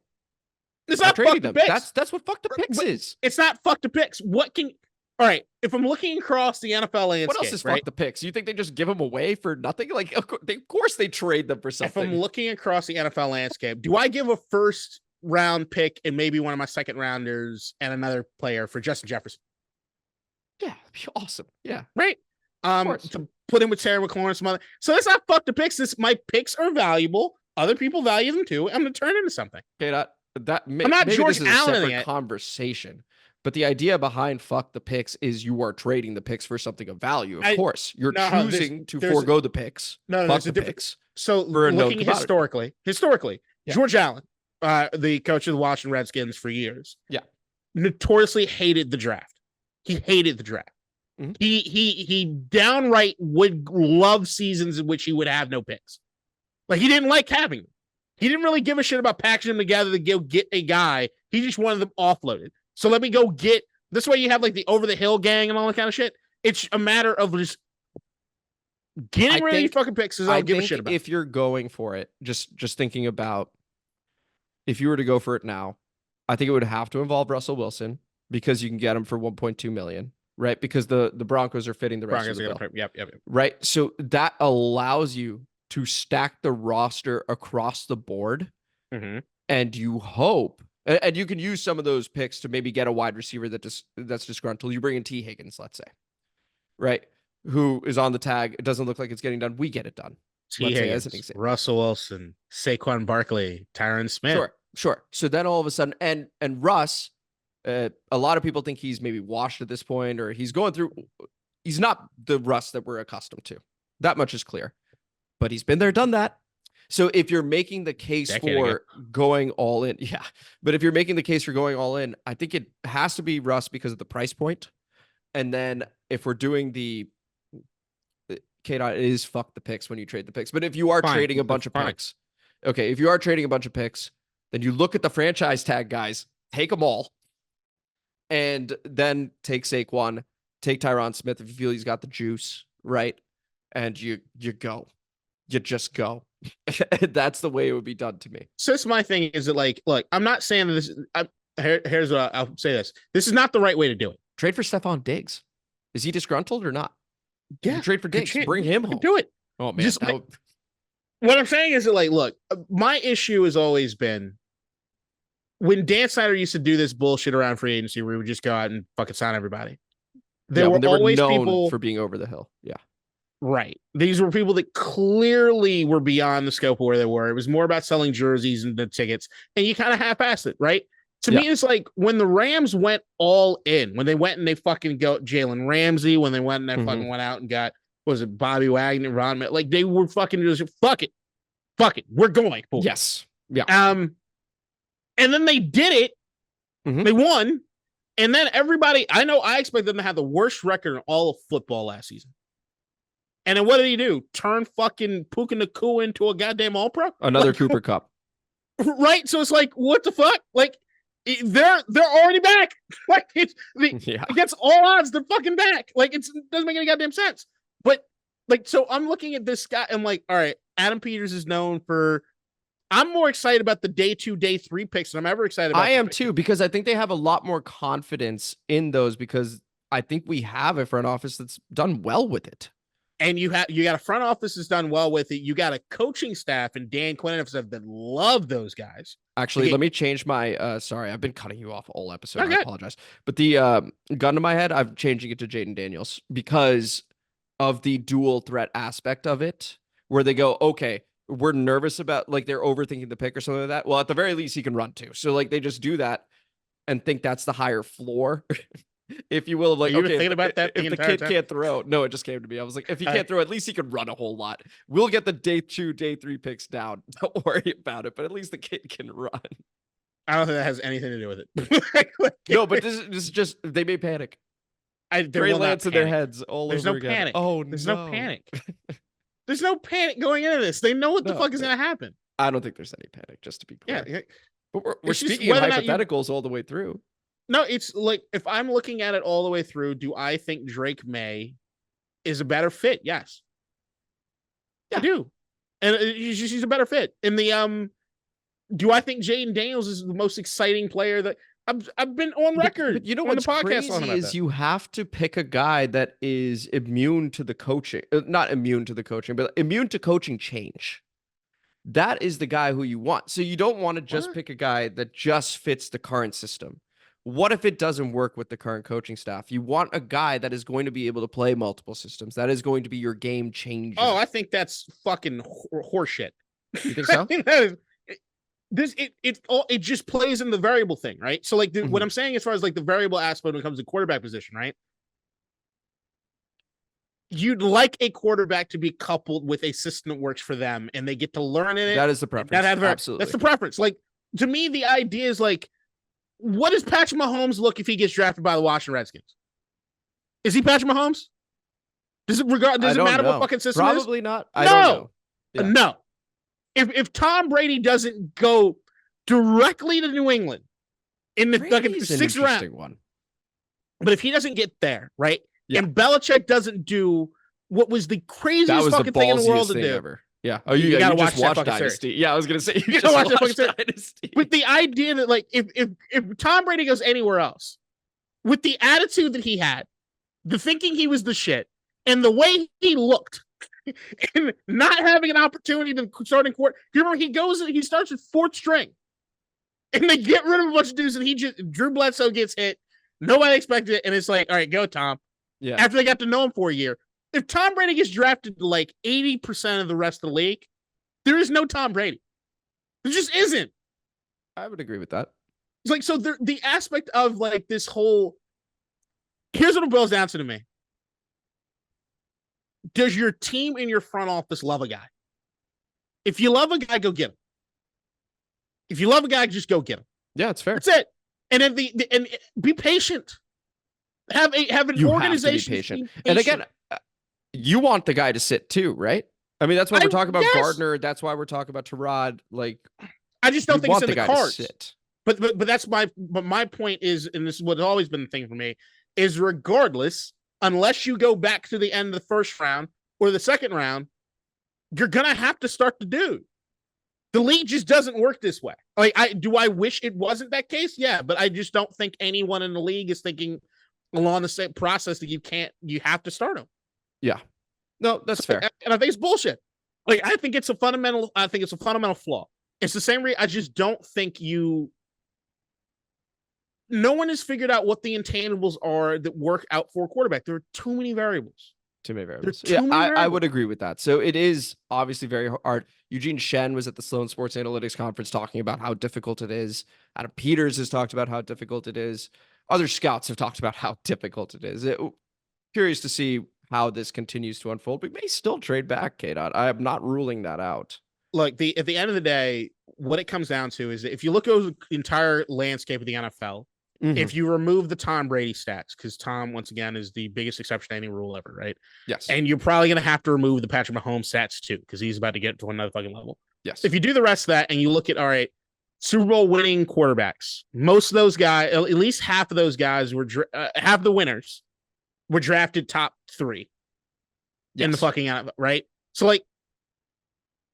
It's not fuck the picks. That's what fuck the picks is. It's not fuck the picks. All right. If I'm looking across the NFL landscape, what else is fuck the picks? You think they just give them away for nothing? Like, of course they trade them for something. If I'm looking across the NFL landscape, do I give a first round pick and maybe one of my second rounders and another player for Justin Jefferson? Yeah, it'd be awesome. Yeah. Right. To put in with Terry McLaurin and some other. So that's not fuck the picks. My picks are valuable. Other people value them too. I'm going to turn into something. Okay, I'm not George this is Allen a separate conversation, but the idea behind fuck the picks is you are trading the picks for something of value. Of course, you're choosing to forego the picks. No, fuck the picks. So looking historically, George Allen, the coach of the Washington Redskins for years, notoriously hated the draft. He hated the draft. Mm-hmm. He downright would love seasons in which he would have no picks. Like he didn't like having them. He didn't really give a shit about packaging them together to go get a guy. He just wanted them offloaded. So let me go get this way. You have like the over the hill gang and all that kind of shit. It's a matter of just getting rid of these fucking picks. I don't give a shit about. If you're going for it, just thinking about if you were to go for it now, I think it would have to involve Russell Wilson because you can get him for $1.2 million, right? Because the Broncos are fitting the rest of the bill. Yep. Right. So that allows you to stack the roster across the board, and you hope And you can use some of those picks to maybe get a wide receiver that's disgruntled. You bring in T. Higgins, let's say, right? Who is on the tag. It doesn't look like it's getting done. We get it done. T. Higgins, Russell Wilson, Saquon Barkley, Tyron Smith. Sure. So then all of a sudden, and Russ, a lot of people think he's maybe washed at this point, or he's going through. He's not the Russ that we're accustomed to. That much is clear. But he's been there, done that. So if you're making the case for going all in, but if you're making the case for going all in, I think it has to be Russ because of the price point. And then if we're doing the KDot, it is fuck the picks when you trade the picks. But if you are trading a bunch of picks, okay, if you are trading a bunch of picks, then you look at the franchise tag guys, take them all, and then take Saquon, take Tyron Smith if you feel he's got the juice, right? And you go. You just go. That's the way it would be done to me. So that's my thing. Is it like, look, I'm not saying this. Here's what I'll say. This is not the right way to do it. Trade for Stephon Diggs. Is he disgruntled or not? Yeah. Trade for Diggs. Bring him home. Do it. Oh man. What I'm saying is that, like, look, my issue has always been when Dan Snyder used to do this bullshit around free agency where we would just go out and fucking sign everybody. There were always known people for being over the hill. Yeah. Right. These were people that clearly were beyond the scope of where they were. It was more about selling jerseys and the tickets, and you kind of half-assed it, right? To me, it's like when the Rams went all in, when they went and they fucking got Jalen Ramsey, when they went and they fucking went out and got, was it Bobby Wagner, Ron, like they were fucking just, fuck it, we're going. Yes. Yeah. And then they did it. They won. And then everybody, I expect them to have the worst record in all of football last season. And then what did he do? Turn fucking Puka Nacua into a goddamn All-Pro? Another Cooper Cup. Right? So it's like, what the fuck? Like, they're already back. Like, against all odds, they're fucking back. Like, it doesn't make any goddamn sense. But, like, so I'm looking at this guy. I'm like, all right, Adam Peters is known for... I'm more excited about the day 2, day 3 picks than I'm ever excited about. I am too, because I think they have a lot more confidence in those, because I think we have a front office that's done well with it. And you got a front office that's done well with it. You got a coaching staff and Dan Quinn have that love those guys. Actually, let me change my sorry, I've been cutting you off all episode. Okay. I apologize. But the gun to my head, I'm changing it to Jaden Daniels because of the dual threat aspect of it, where they go, okay, we're nervous about, like, they're overthinking the pick or something like that. Well, at the very least, he can run too. So, like, they just do that and think that's the higher floor. If you will, of like, you thinking about that if the kid can't throw, no, it just came to me. I was like, if he can't throw, at least he can run a whole lot. We'll get the day 2, day 3 picks down. Don't worry about it, but at least the kid can run. I don't think that has anything to do with it. No, but this is just, they may panic. Trey Lance in their heads all There's over no again. Panic. Oh, there's no panic. There's no panic going into this. They know what the fuck is going to happen. I don't think there's any panic, just to be clear. Yeah. But we're speaking of hypotheticals all the way through. No, it's like, if I'm looking at it all the way through, do I think Drake May is a better fit? Yes. Yeah. I do. And she's a better fit. In the do I think Jaden Daniels is the most exciting player that I've been on record? But you know what's crazy is you have to pick a guy that is immune to the coaching, not immune to the coaching, but immune to coaching change. That is the guy who you want. So you don't want to just pick a guy that just fits the current system. What if it doesn't work with the current coaching staff? You want a guy that is going to be able to play multiple systems. That is going to be your game changer. Oh, I think that's fucking horseshit. You think so? It just plays in the variable thing, right? So, like, what I'm saying as far as like the variable aspect when it comes to quarterback position, right? You'd like a quarterback to be coupled with a system that works for them, and they get to learn in it. That is the preference. Absolutely, that's the preference. Like, to me, the idea is like, what does Patrick Mahomes look if he gets drafted by the Washington Redskins? Is he Patrick Mahomes? Does it matter what fucking system? Probably not. I don't know. Yeah. No. If Tom Brady doesn't go directly to New England in the fucking 6th round, but if he doesn't get there, right? Yeah. And Belichick doesn't do what was the craziest fucking thing in the world to do. Ever. Yeah. Oh, you gotta watch Dynasty. Series. Yeah, I was gonna say you gotta watch Dynasty. But the idea that, like, if Tom Brady goes anywhere else, with the attitude that he had, the thinking he was the shit, and the way he looked, and not having an opportunity to start in court. You remember he starts at 4th string. And they get rid of a bunch of dudes, and Drew Bledsoe gets hit. Nobody expected it, and it's like, all right, go, Tom. Yeah. After they got to know him for a year. If Tom Brady gets drafted to like 80% of the rest of the league, there is no Tom Brady. There just isn't. I would agree with that. It's like, so the aspect of like this whole, here's what it boils down to me. Does your team in your front office love a guy? If you love a guy, go get him. If you love a guy, just go get him. Yeah, it's fair. That's it. And then and be patient. Have an you organization. Have to be patient. And again, you want the guy to sit too, right? I mean, that's why we're talking about Gardner. That's why we're talking about Tyrod. Like, I just don't think it's in the cards. Sit. But that's my point is, and this is what's always been the thing for me, is regardless, unless you go back to the end of the first round or the second round, you're gonna have to start the dude. The league just doesn't work this way. Like, I wish it wasn't that case? Yeah, but I just don't think anyone in the league is thinking along the same process that you have to start him. Yeah. No, that's fair. And I think it's bullshit. Like, I think it's a fundamental flaw. It's the same reason. I just don't think no one has figured out what the intangibles are that work out for a quarterback. There are too many variables. I would agree with that. So it is obviously very hard. Eugene Shen was at the Sloan Sports Analytics Conference talking about how difficult it is. Adam Peters has talked about how difficult it is. Other scouts have talked about how difficult it is. Curious to see how this continues to unfold. We may still trade back, KDot. I am not ruling that out. Look, at the end of the day, what it comes down to is that if you look at the entire landscape of the NFL, if you remove the Tom Brady stats, because Tom, once again, is the biggest exception to any rule ever, right? Yes. And you're probably going to have to remove the Patrick Mahomes stats too, because he's about to get to another fucking level. Yes. If you do the rest of that and you look at, all right, Super Bowl winning quarterbacks, most of those guys, at least half of those guys were, half the winners were drafted top 3 in the fucking NFL, right? So, like,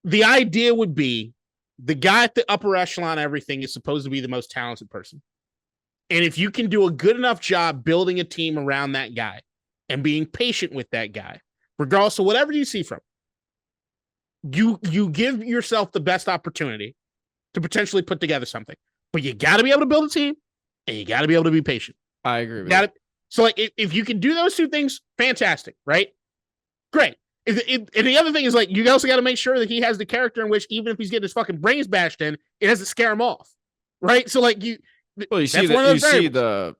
the idea would be the guy at the upper echelon of everything is supposed to be the most talented person. And if you can do a good enough job building a team around that guy and being patient with that guy, regardless of whatever you see from him, you give yourself the best opportunity to potentially put together something. But you got to be able to build a team, and you got to be able to be patient. I agree with that. So, like, if you can do those two things, fantastic, right? Great. And the other thing is, like, you also got to make sure that he has the character in which, even if he's getting his fucking brains bashed in, it doesn't scare him off, right? So, like, you see the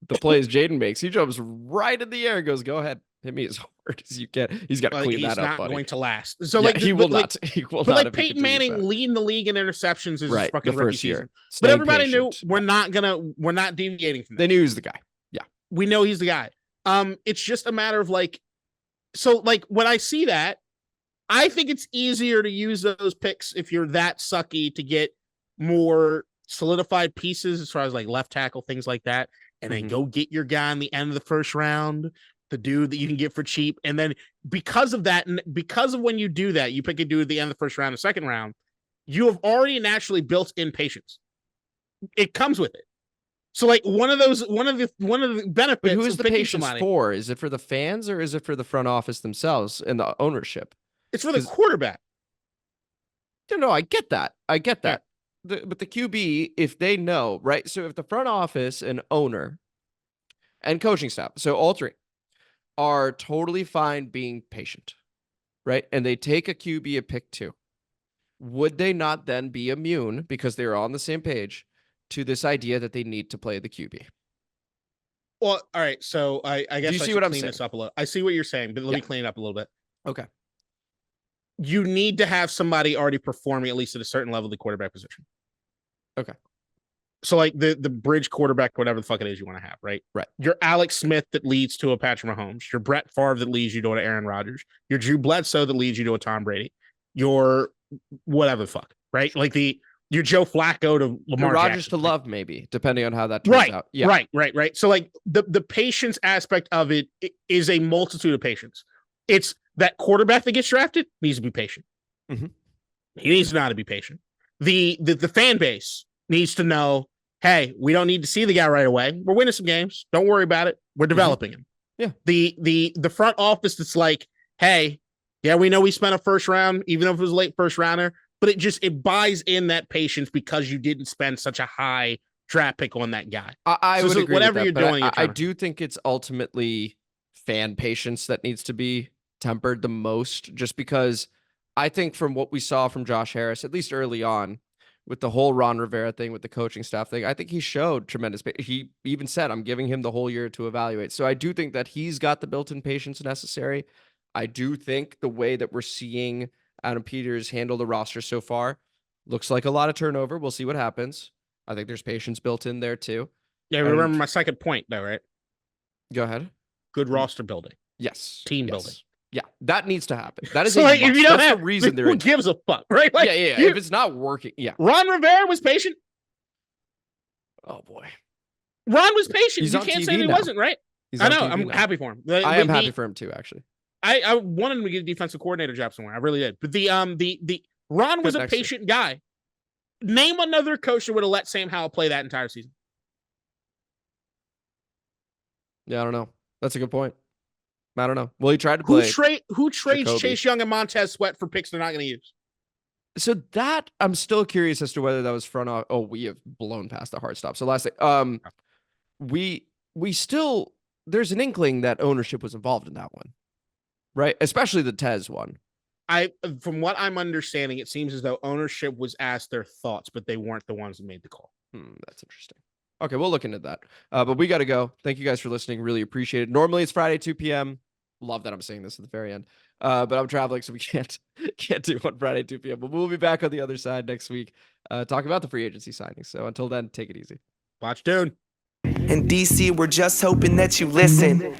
plays Jaden makes. He jumps right in the air and goes, "Go ahead, hit me as hard as you can." He's got to clean that up, buddy. He's not going to last. So, he will not. He will not. Like, Peyton Manning leading the league in interceptions is right, fucking the first year. season. But everybody knew we're not deviating from that. They knew he was the guy. Yeah, we know he's the guy. It's just a matter of like, so like when I see that, I think it's easier to use those picks if you're that sucky to get more solidified pieces as far as like left tackle, things like that, and then go get your guy in the end of the first round, the dude that you can get for cheap. And then because of that, and because of when you do that, you pick a dude at the end of the first round, the second round, you have already naturally built in patience. It comes with it. So like one of the benefits. But who is the patience for? Is it for the fans or is it for the front office themselves and the ownership? It's for the quarterback. No, I get that. Yeah. But the QB, if they know, right? So if the front office and owner and coaching staff, so all three, are totally fine being patient, right? And they take a QB at pick 2, would they not then be immune, because they're on the same page, to this idea that they need to play the QB? Well, all right. So I guess you see what I'm saying? This up a little. I see what you're saying, but let me clean it up a little bit. Okay. You need to have somebody already performing at least at a certain level of the quarterback position. Okay. So like the bridge quarterback, whatever the fuck it is you want to have, right? Right. Your Alex Smith that leads to a Patrick Mahomes, your Brett Favre that leads you to an Aaron Rodgers, your Drew Bledsoe that leads you to a Tom Brady, your whatever the fuck, right? Like your Joe Flacco to Lamar Rodgers Jackson, to Love, maybe, depending on how that turns out. Yeah. Right. So like the patience aspect of it is a multitude of patience. It's that quarterback that gets drafted needs to be patient. Mm-hmm. He needs to know how to be patient. The fan base needs to know, hey, we don't need to see the guy right away. We're winning some games. Don't worry about it. We're developing him. Yeah. The front office that's like, hey, yeah, we know we spent a first round, even if it was a late first rounder. but it buys in that patience because you didn't spend such a high draft pick on that guy. I would agree whatever with that, you're doing. I do think it's ultimately fan patience that needs to be tempered the most, just because I think from what we saw from Josh Harris, at least early on, with the whole Ron Rivera thing, with the coaching staff thing, I think he showed tremendous. He even said, I'm giving him the whole year to evaluate. So I do think that he's got the built-in patience necessary. I do think the way that we're seeing Adam Peters handle the roster so far looks like a lot of turnover. We'll see what happens. I think there's patience built in there too. Yeah, remember my second point though, right? Go ahead. Good roster building. Yes. Team building. Yeah, that needs to happen. That is so if you don't have, the reason they're who gives a fuck, right? Like, yeah. If it's not working, yeah. Ron Rivera was patient. Oh boy, Ron was patient. He's you on can't TV say that he now. wasn't, right? He's I know. TV I'm now. happy for him. I am happy for him too, actually. I wanted him to get a defensive coordinator job somewhere. I really did. But the Ron was a patient guy. Name another coach that would have let Sam Howell play that entire season. Yeah, I don't know. That's a good point. I don't know. Well, he tried to play. Who trades Jacoby. Chase Young and Montez Sweat for picks they're not going to use? So that I'm still curious as to whether that was front off. Oh, we have blown past the hard stop. So last thing, we still, there's an inkling that ownership was involved in that one, right? Especially the Tez one. From what I'm understanding, it seems as though ownership was asked their thoughts, but they weren't the ones that made the call. That's interesting. Okay, we'll look into that. But we got to go. Thank you guys for listening. Really appreciate it. Normally it's Friday, 2 p.m. Love that I'm saying this at the very end. But I'm traveling, so we can't do one Friday, 2 p.m. But we'll be back on the other side next week, talking about the free agency signings. So until then, take it easy. Watch Dune. In DC, we're just hoping that you listen.